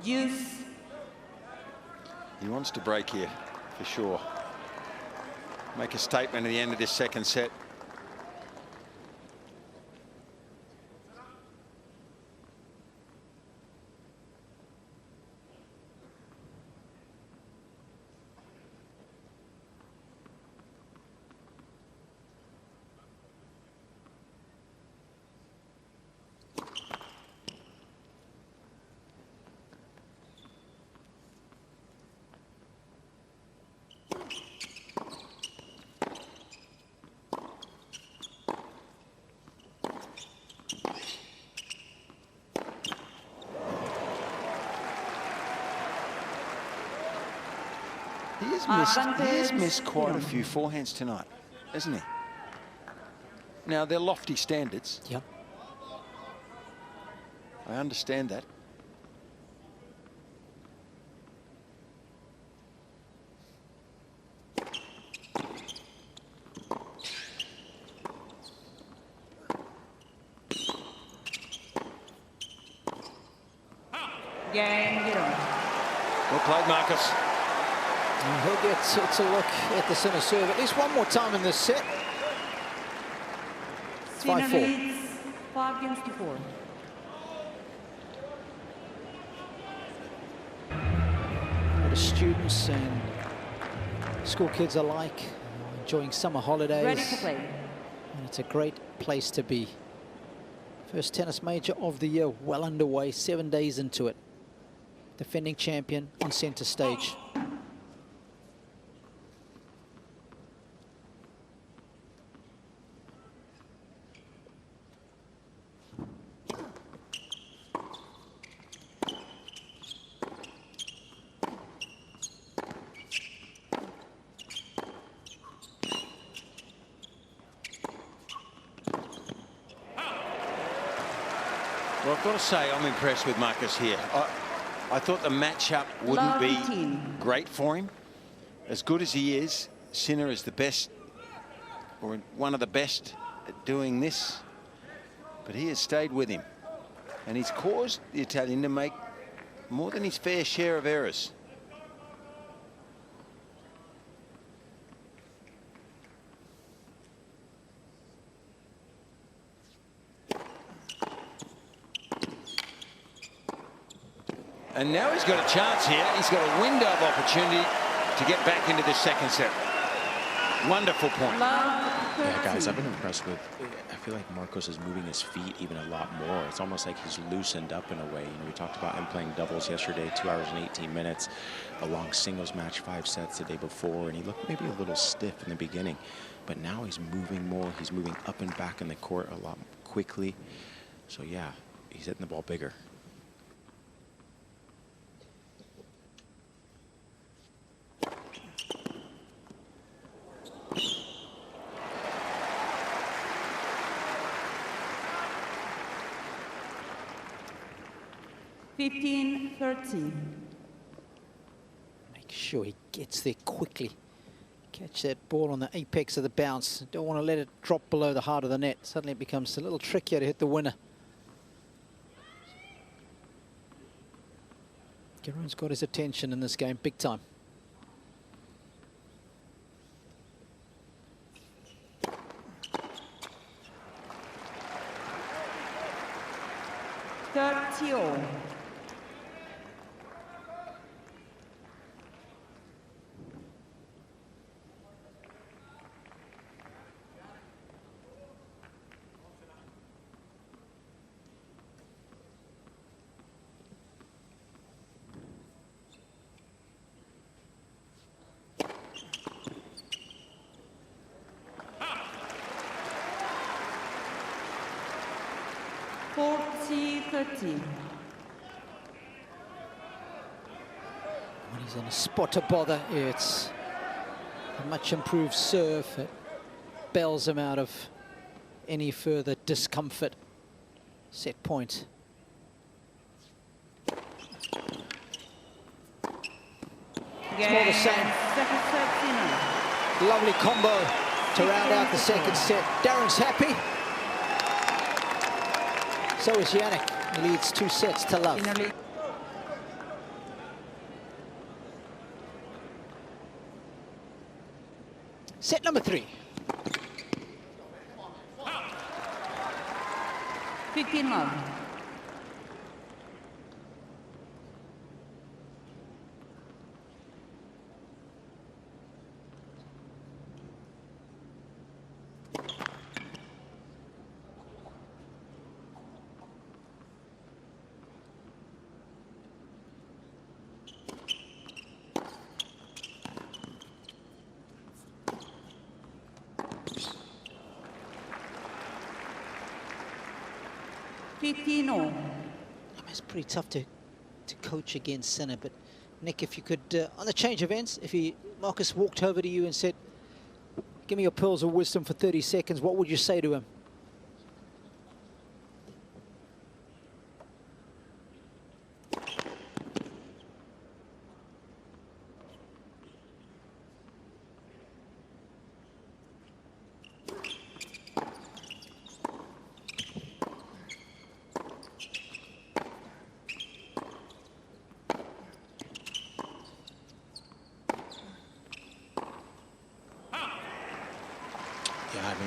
Deuce. He wants to break here, for sure. Make a statement at the end of this second set. has missed quite a few forehands tonight, hasn't he? Now, they're lofty standards. Yep. I understand that. Jannik Giron. Well played, Marcus. And he'll get to look at the Sinner serve at least one more time in this set. It's Sinner 5-4. leads 5-4. The students and school kids alike enjoying summer holidays. Ready to play. And it's a great place to be. First tennis major of the year, well underway, 7 days into it. Defending champion on center stage. Well, I've got to say, I'm impressed with Marcus here. I thought the matchup wouldn't be great for him. As good as he is, Sinner is the best, or one of the best at doing this. But he has stayed with him. And he's caused the Italian to make more than his fair share of errors. And now he's got a chance here. He's got a window of opportunity to get back into the second set. Wonderful point. Yeah, guys, I've been impressed with, I feel like Marcos is moving his feet even a lot more. It's almost like he's loosened up in a way. You know, we talked about him playing doubles yesterday, 2 hours and 18 minutes, a long singles match, 5 sets the day before, and he looked maybe a little stiff in the beginning. But now he's moving more. He's moving up and back in the court a lot quickly. So, yeah, he's hitting the ball bigger. (15-13). Make sure he gets there quickly. Catch that ball on the apex of the bounce. Don't want to let it drop below the heart of the net. Suddenly it becomes a little trickier to hit the winner. Giron's got his attention in this game big time. (30-all). (40-13). When he's in a spot to bother, it's a much improved serve that bails him out of any further discomfort. Set point. It's more the same. Second set, Sinner. Lovely combo to round out the second set. Darren's happy. So is Jannik. He leads 2 sets to love. Sinner leads. Set number 3. 15-love. (15-all). I mean, it's pretty tough to coach against Sinner, but Nick, if you could, on the change of ends, if he Marcus walked over to you and said, give me your pearls of wisdom for 30 seconds, what would you say to him?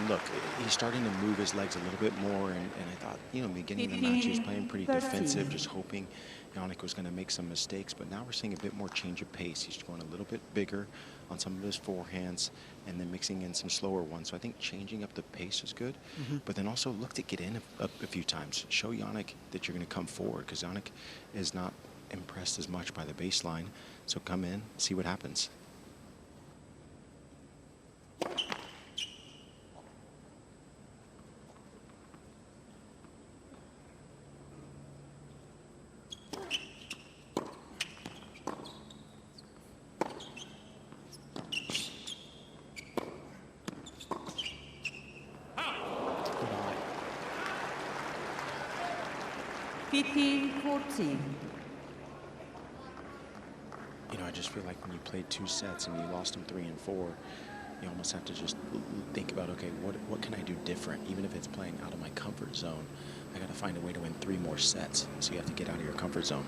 Look, he's starting to move his legs a little bit more, and I thought, you know, beginning of the match, he was playing pretty defensive, just hoping Jannik was going to make some mistakes. But now we're seeing a bit more change of pace. He's going a little bit bigger on some of his forehands, and then mixing in some slower ones. So I think changing up the pace is good, but then also look to get in a few times. Show Jannik that you're going to come forward, because Jannik is not impressed as much by the baseline. So come in, see what happens. You know, I just feel like when you played 2 sets and you lost them 3 and 4, you almost have to just think about, okay, what can I do different? Even if it's playing out of my comfort zone, I got to find a way to win 3 more sets. So you have to get out of your comfort zone.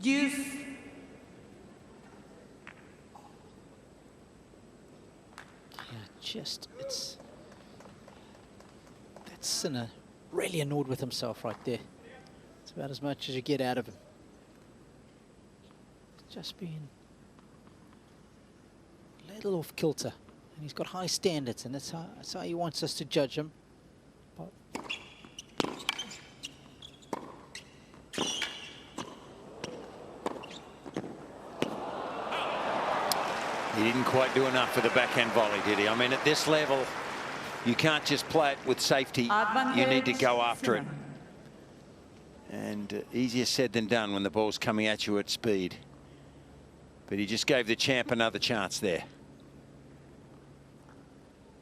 Deuce. Yeah, it's... That Sinner really annoyed with himself right there. It's about as much as you get out of him. Just being a little off kilter. And he's got high standards, and that's how he wants us to judge him. But he didn't quite do enough for the backhand volley, did he? I mean, at this level, you can't just play it with safety. You need to go after it. And easier said than done when the ball's coming at you at speed. But he just gave the champ another chance there.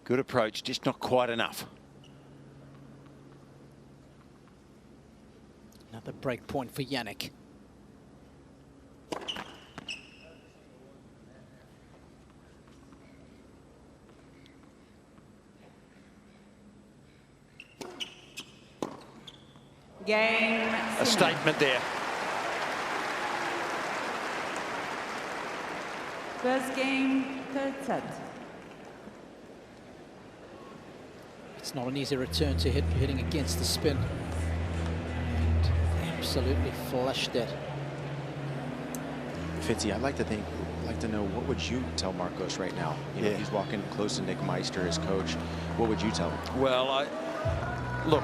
Good approach, just not quite enough. Another break point for Jannik. Game. A statement there. First game, third set. It's not an easy return to hitting against the spin. And absolutely flushed it. Fitzy, I'd like to know, what would you tell Marcos right now? You know, he's walking close to Nick Meister, his coach. What would you tell him? Well, look,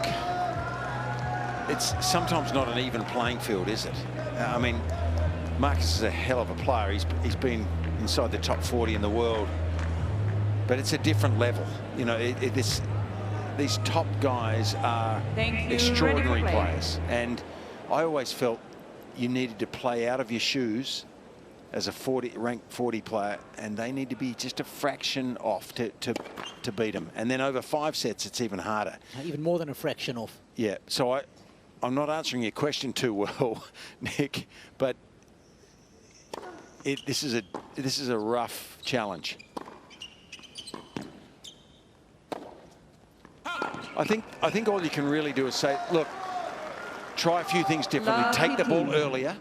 it's sometimes not an even playing field, is it? I mean, Marcus is a hell of a player. He's been inside the top 40 in the world, but it's a different level. You know, these top guys are extraordinary players, and I always felt you needed to play out of your shoes as a ranked 40 player, and they need to be just a fraction off to beat them. And then over 5 sets, it's even harder. Even more than a fraction off. Yeah, so I'm not answering your question too well, Nick, but this is a rough challenge. I think all you can really do is say, look, try a few things differently. Take the ball earlier,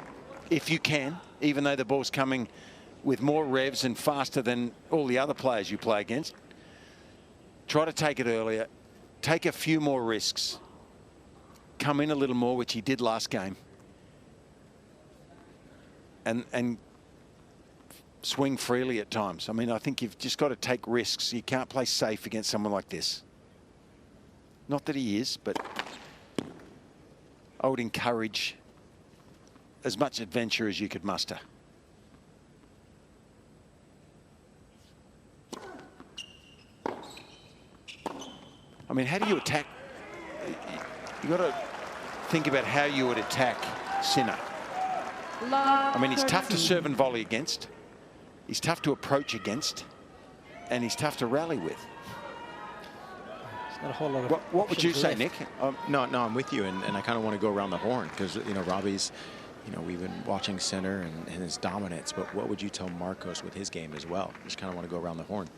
if you can, even though the ball's coming with more revs and faster than all the other players you play against. Try to take it earlier. Take a few more risks. Come in a little more, which he did last game. And swing freely at times. I mean, I think you've just got to take risks. You can't play safe against someone like this. Not that he is, but I would encourage as much adventure as you could muster. I mean, how do you attack? You got to think about how you would attack Sinner. I mean, he's tough to serve and volley against. He's tough to approach against, and he's tough to rally with. Not a whole lot of what would you say, left. Nick? No, I'm with you, and I kind of want to go around the horn because, you know, Robbie's, you know, we've been watching Sinner and his dominance, but what would you tell Marcos with his game as well? Just kind of want to go around the horn.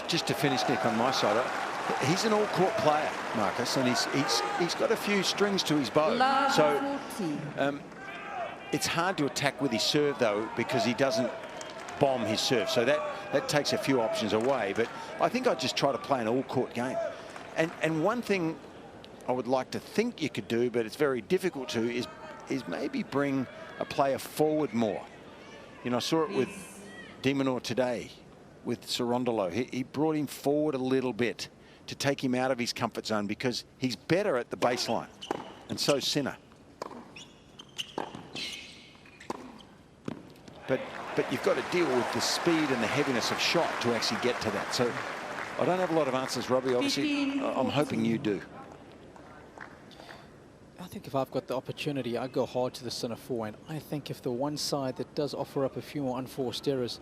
Just to finish, Nick, on my side, he's an all-court player, Marcus, and he's got a few strings to his bow. So it's hard to attack with his serve, though, because he doesn't bomb his serve. So that takes a few options away. But I think I'd just try to play an all-court game. And one thing I would like to think you could do, but it's very difficult to, is maybe bring a player forward more. You know, I saw it with Demonor today. With Sarondolo, he brought him forward a little bit to take him out of his comfort zone because he's better at the baseline, and so Sinner. But you've got to deal with the speed and the heaviness of shot to actually get to that. So I don't have a lot of answers, Robbie. Obviously, I'm hoping you do. I think if I've got the opportunity, I go hard to the center forehand. I think if the one side that does offer up a few more unforced errors,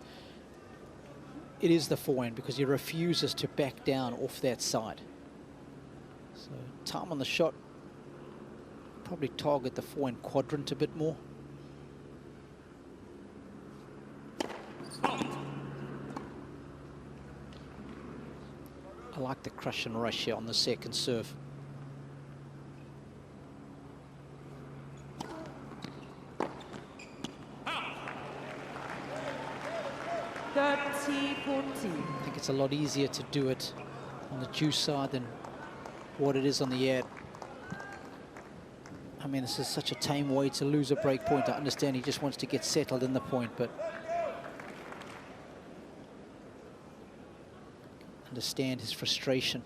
it is the forehand, because he refuses to back down off that side. So time on the shot, probably target the forehand quadrant a bit more. I like the crush and rush here on the second serve. I think it's a lot easier to do it on the juice side than what it is on the ad. I mean, this is such a tame way to lose a break point. I understand he just wants to get settled in the point, but understand his frustration.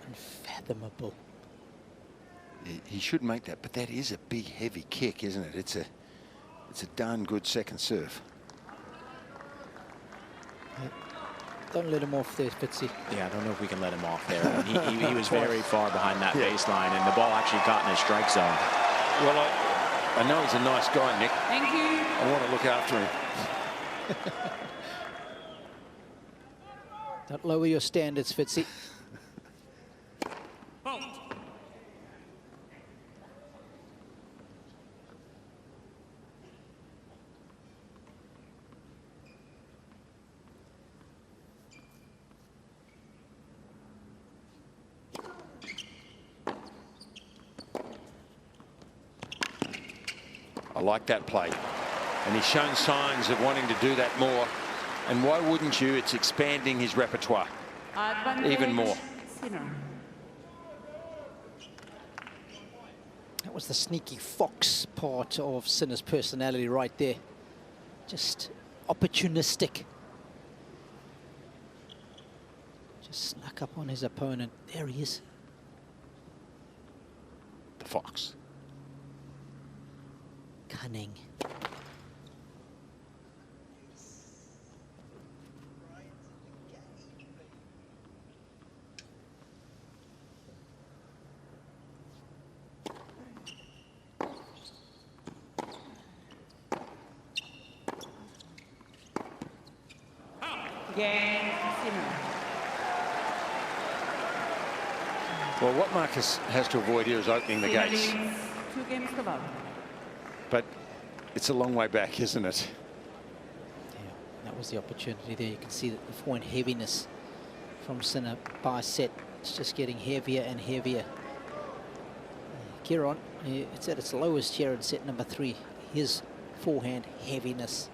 Unfathomable. He should make that, but that is a big, heavy kick, isn't it? It's a darn good second serve. Don't let him off there, Fitzy. Yeah, I don't know if we can let him off there. He was very far behind that baseline, and the ball actually got in his strike zone. Well, I know he's a nice guy, Nick. Thank you. I want to look after him. Don't lower your standards, Fitzy. I like that play. And he's shown signs of wanting to do that more. And why wouldn't you? It's expanding his repertoire Advantage even more. Sinner. That was the sneaky fox part of Sinner's personality right there. Just opportunistic. Just snuck up on his opponent. There he is. The fox. Cunning. Game Sinner. Well, what Marcus has to avoid here is opening the Sinner gates. leads 2 games to love. But it's a long way back, isn't it? Yeah, that was the opportunity there. You can see that the forehand heaviness from Sinner by set. It's just getting heavier and heavier. Giron, it's at its lowest here in set number 3. His forehand heaviness.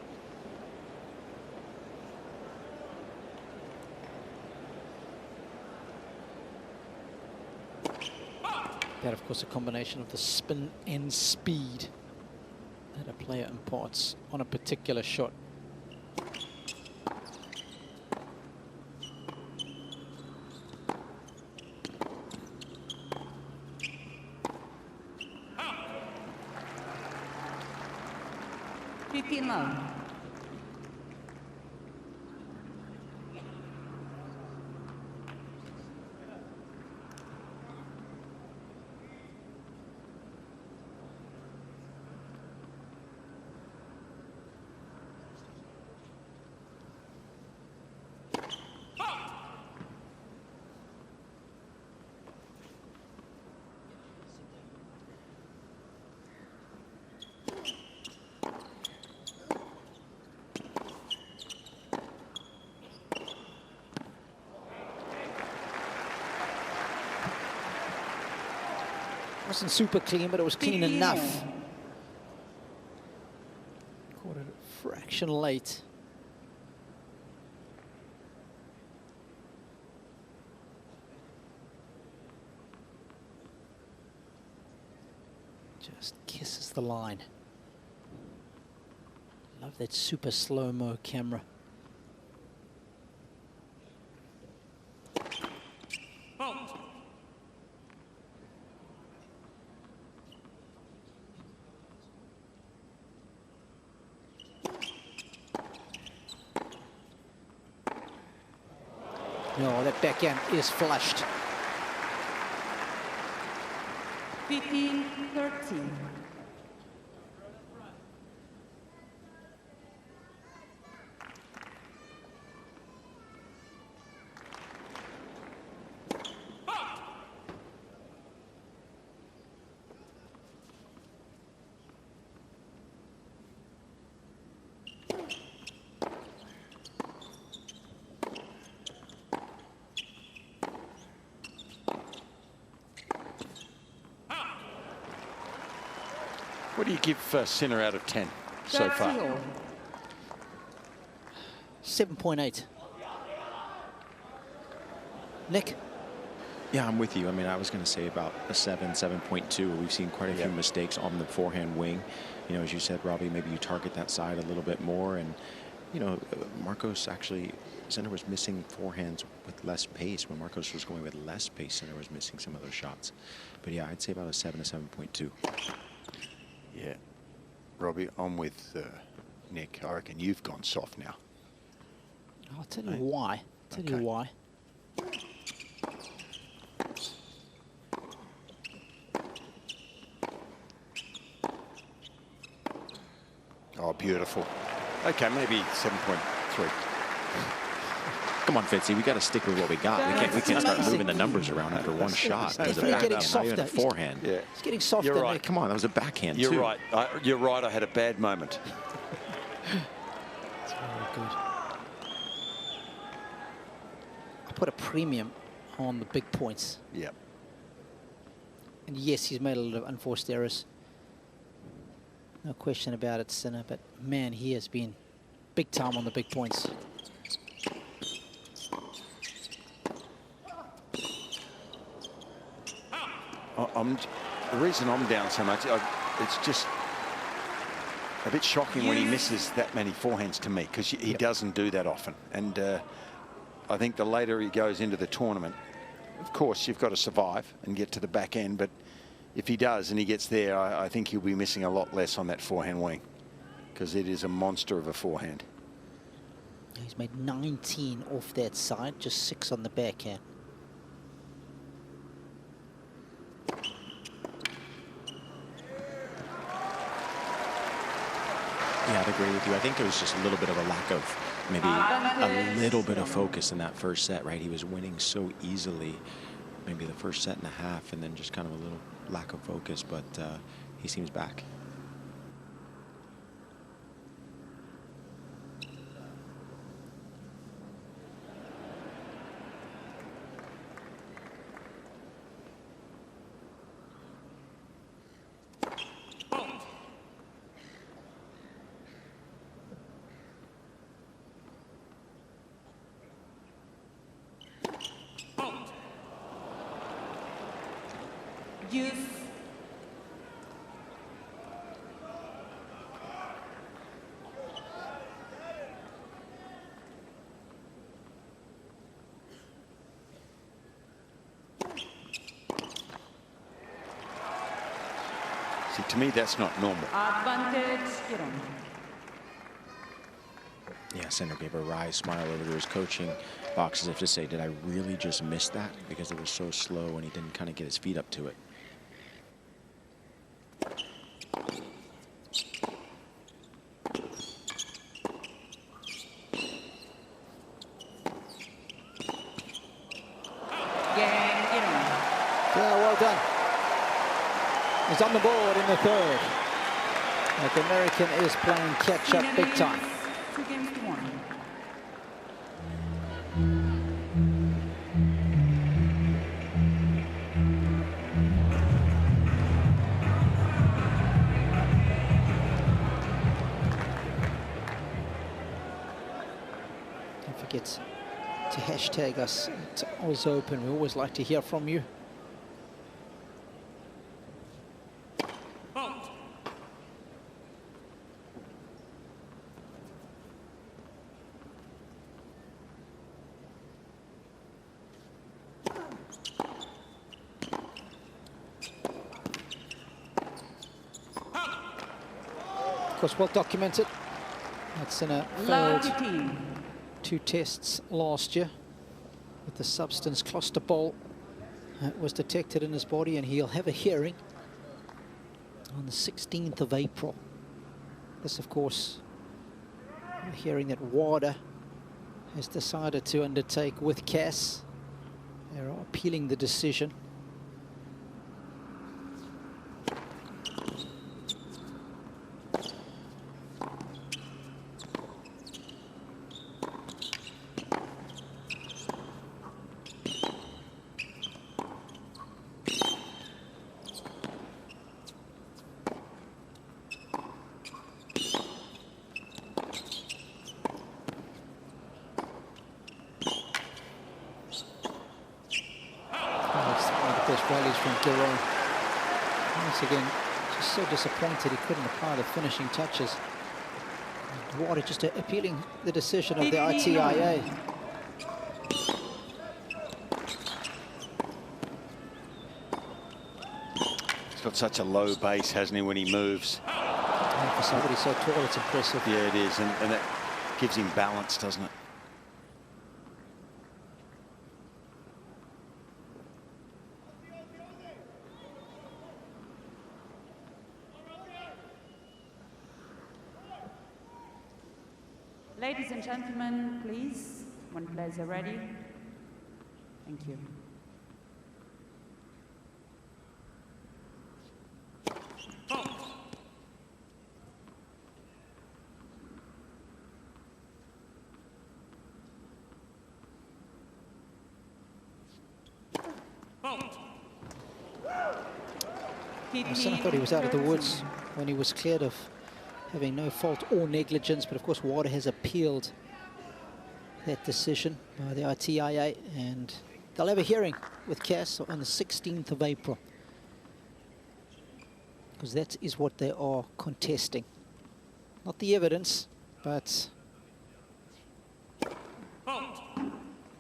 That, of course, a combination of the spin and speed that a player imparts on a particular shot. Love. Wasn't super clean, but it was clean enough. Caught it a fraction late. Just kisses the line. Love that super slow-mo camera. No, that backhand is flushed. 15-13. What do you give Sinner out of 10 so far? 7.8. Nick? Yeah, I'm with you. I mean, I was going to say about a 7.2. We've seen quite a few mistakes on the forehand wing. You know, as you said, Robbie, maybe you target that side a little bit more. And, you know, Marcos actually, Sinner was missing forehands with less pace. When Marcos was going with less pace, Sinner was missing some of those shots. But yeah, I'd say about a 7 to 7.2. Yeah. Robbie, I'm with Nick. I reckon you've gone soft now. I'll tell you why. Tell you why. Oh, beautiful. Okay, maybe 7.3. Come on, Fitzy, we got to stick with what we got. We can't start moving the numbers around after one shot. It's getting softer. Not even a forehand. Yeah. It's getting softer. You're right. Nick. Come on, that was a backhand You're too. right. You're right. I had a bad moment. It's very good. I put a premium on the big points. Yep. And yes, he's made a lot of unforced errors. No question about it, Sinner, but man, he has been big time on the big points. The reason I'm down so much, it's just a bit shocking when he misses that many forehands to me, because he doesn't do that often. And I think the later he goes into the tournament, of course, you've got to survive and get to the back end. But if he does and he gets there, I think he'll be missing a lot less on that forehand wing, because it is a monster of a forehand. He's made 19 off that side, just 6 on the backhand. Yeah, I'd agree with you. I think it was just a little bit of a lack of maybe a little bit of focus in that first set, right? He was winning so easily, maybe the first set and a half, and then just kind of a little lack of focus, but he seems back. See, to me, that's not normal. Advantage, Giron. Yeah, Sinner gave a wry smile over to his coaching box as if to say, did I really just miss that? Because it was so slow and he didn't kind of get his feet up to it. He's on the board in the third. But the American is playing catch-up big time. 2 games to 1. Don't forget to hashtag us at AusOpen. We always like to hear from you. Of course, well documented. That Sinner failed 2 tests last year with the substance clostebol that was detected in his body, and he'll have a hearing on the 16th of April. This, of course, a hearing that WADA has decided to undertake with CAS. They're appealing the decision. Rallies from Giron. Once again, just so disappointed he couldn't apply the finishing touches. WADA just appealing the decision of the ITIA. He's got such a low base, hasn't he, when he moves? And for somebody so tall, it's impressive. Yeah, it is, and that gives him balance, doesn't it? Ladies and gentlemen, please, when players are ready. Thank you. Sinner thought he was out of the woods when he was cleared of having no fault or negligence, but of course WADA has appealed that decision by the ITIA, and they'll have a hearing with CAS on the 16th of April, because that is what they are contesting. Not the evidence, but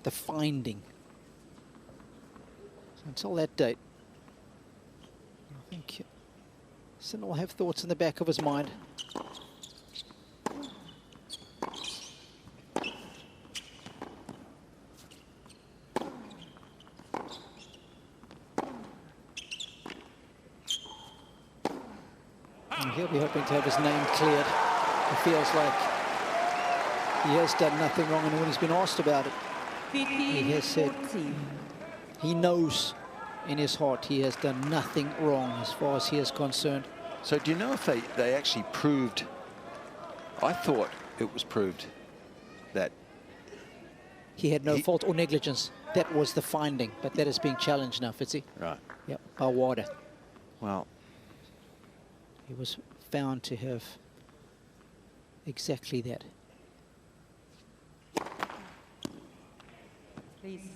the finding. So until that date, I think Sinner will have thoughts in the back of his mind. And he'll be hoping to have his name cleared. He feels like he has done nothing wrong, and when he's been asked about it, he has said he knows in his heart he has done nothing wrong as far as he is concerned. So do you know if they actually proved, I thought it was proved that he had no fault or negligence. That was the finding, but that is being challenged now, Fitzy. Right. Yep, by WADA. Well, he was found to have exactly that. Please.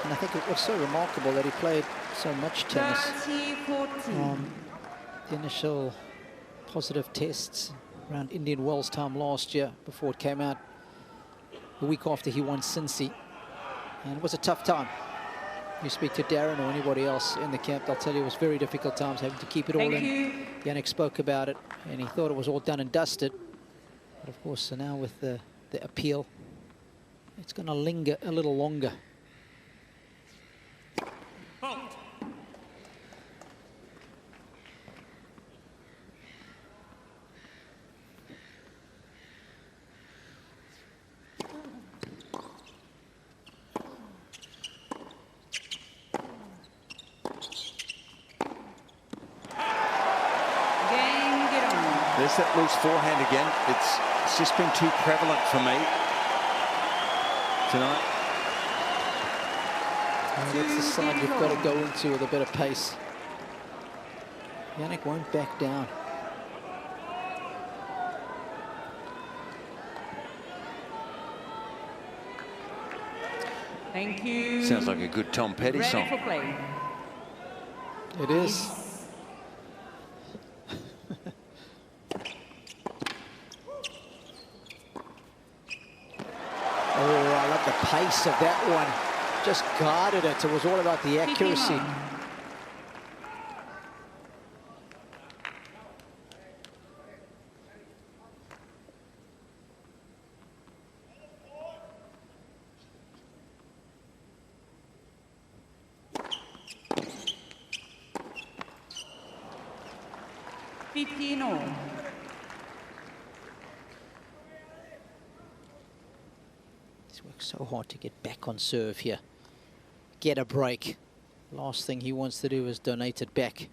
And I think it was so remarkable that he played so much tennis. 30-14. The initial positive tests around Indian Wells time last year, before it came out the week after he won Cincy. And it was a tough time. You speak to Darren or anybody else in the camp, they'll tell you it was very difficult times, having to keep it all in. Jannik spoke about it, and he thought it was all done and dusted. But of course, so now with the appeal, it's going to linger a little longer. There's that loose forehand again. It's just been too prevalent for me tonight. And that's the side you've got to go into with a bit of pace. Jannik won't back down. Thank you. Sounds like a good Tom Petty Ready song. for play. It is. Oh, I love the pace of that one. Just guarded it. It was all about the accuracy. So hard to get back on serve here. Get a break. Last thing he wants to do is donate it back.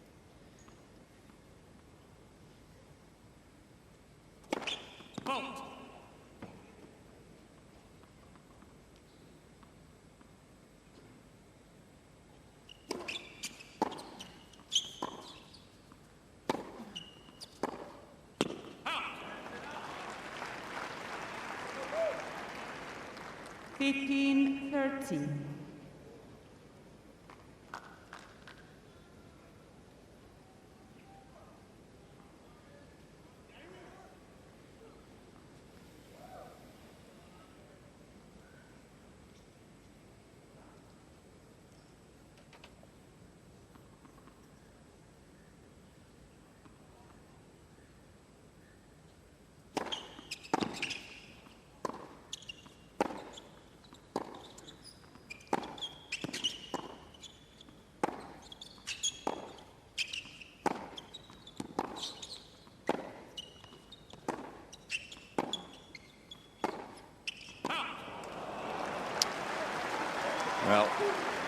Well,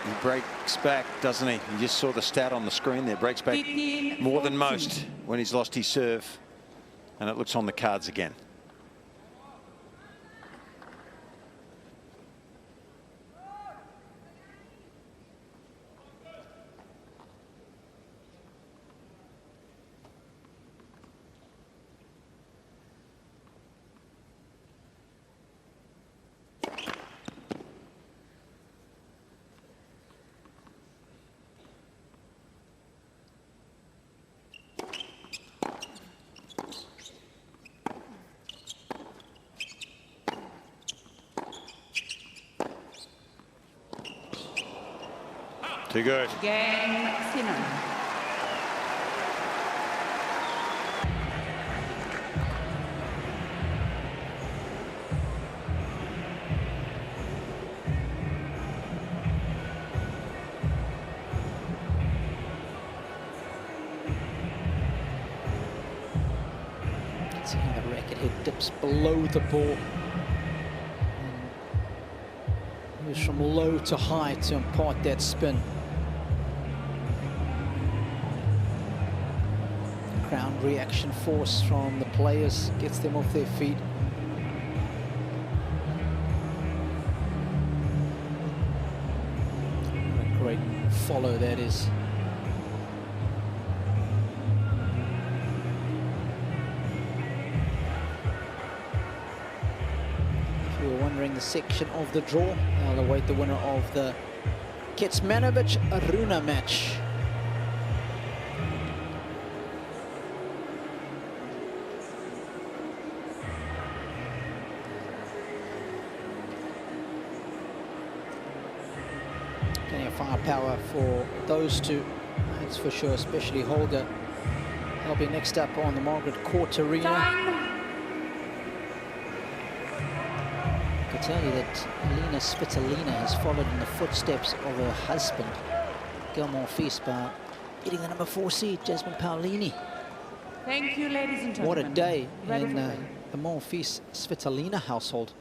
he breaks back, doesn't he? You just saw the stat on the screen there. Breaks back more than most when he's lost his serve. And it looks on the cards again. Too good. Game, Sinner. See how the racket head dips below the ball. Moves from low to high to impart that spin. Ground reaction force from the players gets them off their feet. What a great follow that is. If you were wondering the section of the draw, I'll await the winner of the Kecmanovic Aruna match. Plenty of firepower for those two, that's for sure, especially Holger. They'll be next up on the Margaret Court Arena. Time. I can tell you that Elina Svitolina has followed in the footsteps of her husband, Gilmore Feast, by getting the number 4 seed, Jasmine Paolini. Thank you, ladies and gentlemen. What a day Ready in for play. the Monfils Svitolina household.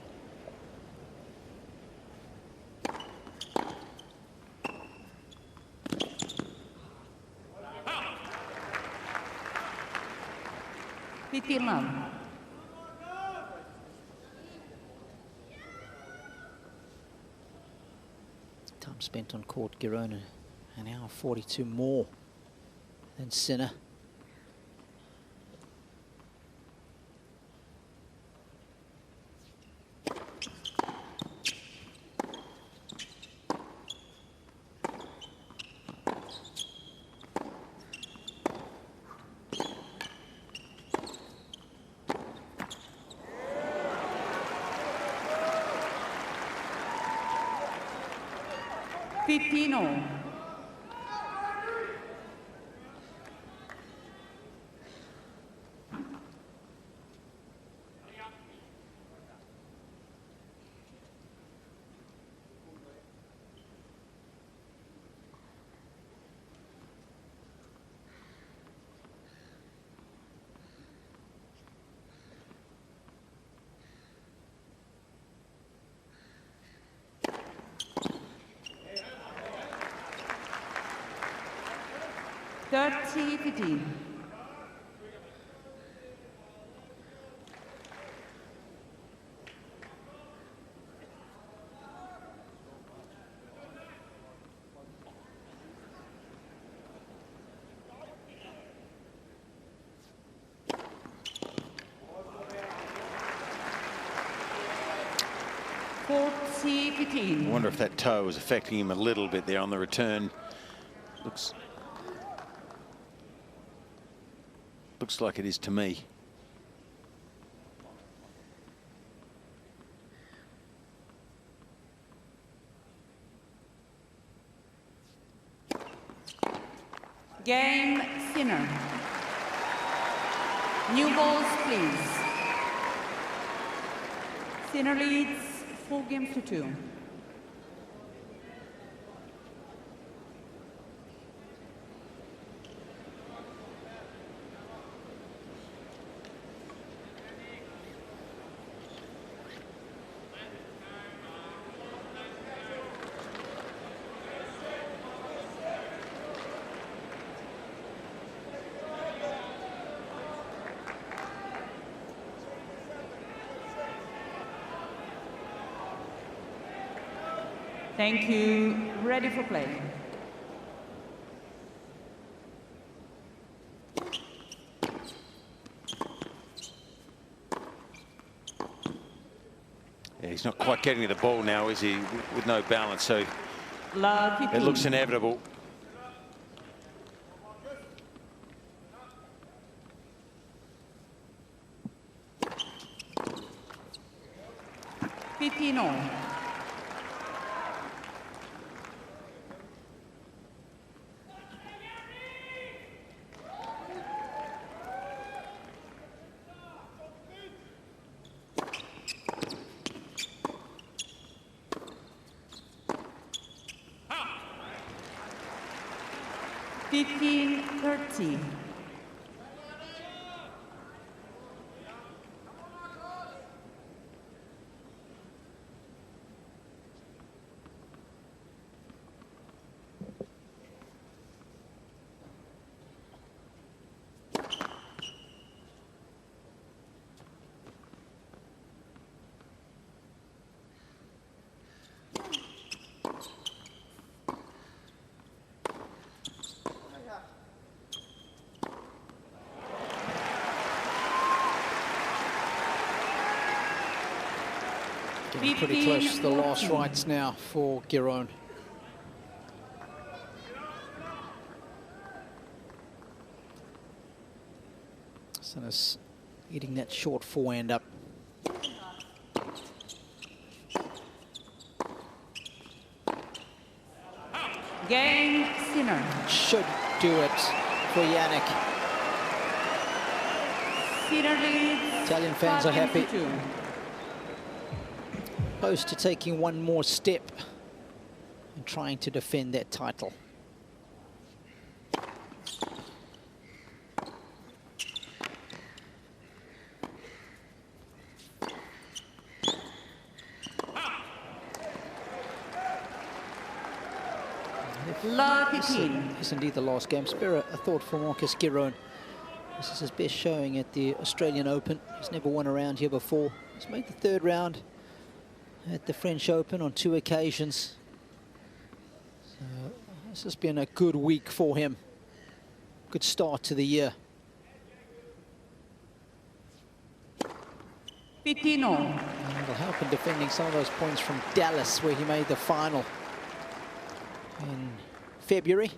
Love. Time spent on court, Giron, an hour 42 more than Sinner. Fitino. $30-15. I wonder if that toe was affecting him a little bit there on the return. Looks like it is to me. Game, Sinner. New balls, please. Sinner leads 4-2. Thank you. Ready for play. Yeah, he's not quite getting to the ball now, is he? With no balance, so Love it looks inevitable. Fitino. 15-30. Getting pretty close to the last rights now for Giron. Sinner's eating that short forehand up. Cain Sinner. Should do it for Jannik. Sinner leads. Italian fans are happy. 5-2. Close to taking one more step and trying to defend that title. This is indeed the last game. Spare a thought for Marcos Giron. This is his best showing at the Australian Open. He's never won a round here before. He's made the third round at the French Open on 2 occasions. So this has been a good week for him. Good start to the year. 15 all. And it'll help in defending some of those points from Dallas, where he made the final in February.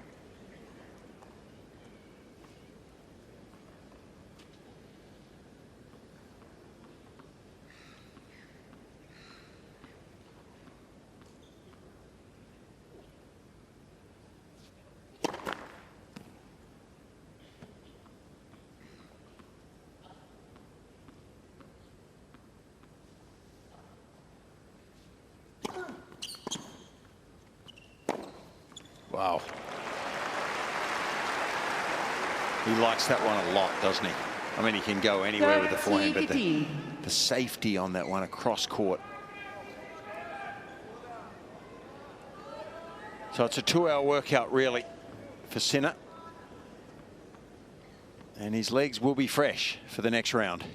Wow. He likes that one a lot, doesn't he? I mean, he can go anywhere with the forehand, but the safety on that one across court. So it's a 2-hour workout, really, for Sinner. And his legs will be fresh for the next round.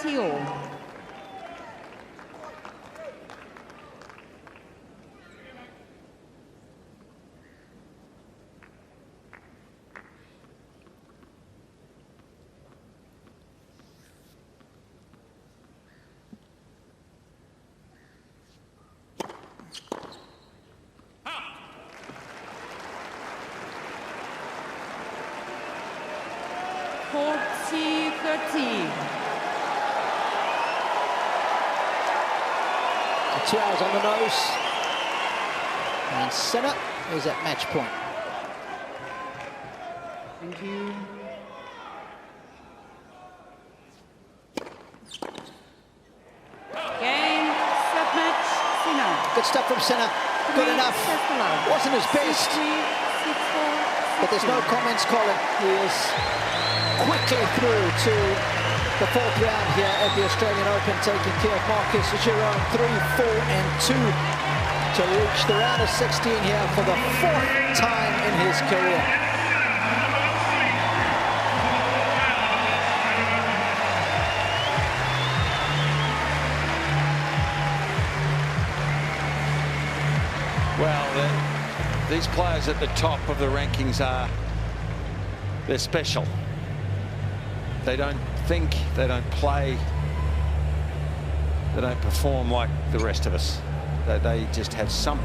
All. Hours on the nose, and Sinner is at match point. Thank you. Cain, submatch, Sinner. Good stuff from Sinner. Good enough. Wasn't his best, but there's no comments, Colin. He is quickly through to the 4th round here at the Australian Open, taking care of Marcos Giron 3, 4, and 2 to reach the round of 16 here for the 4th time in his career. Well, these players at the top of the rankings they're special. They don't think, they don't play, they don't perform like the rest of us. They just have some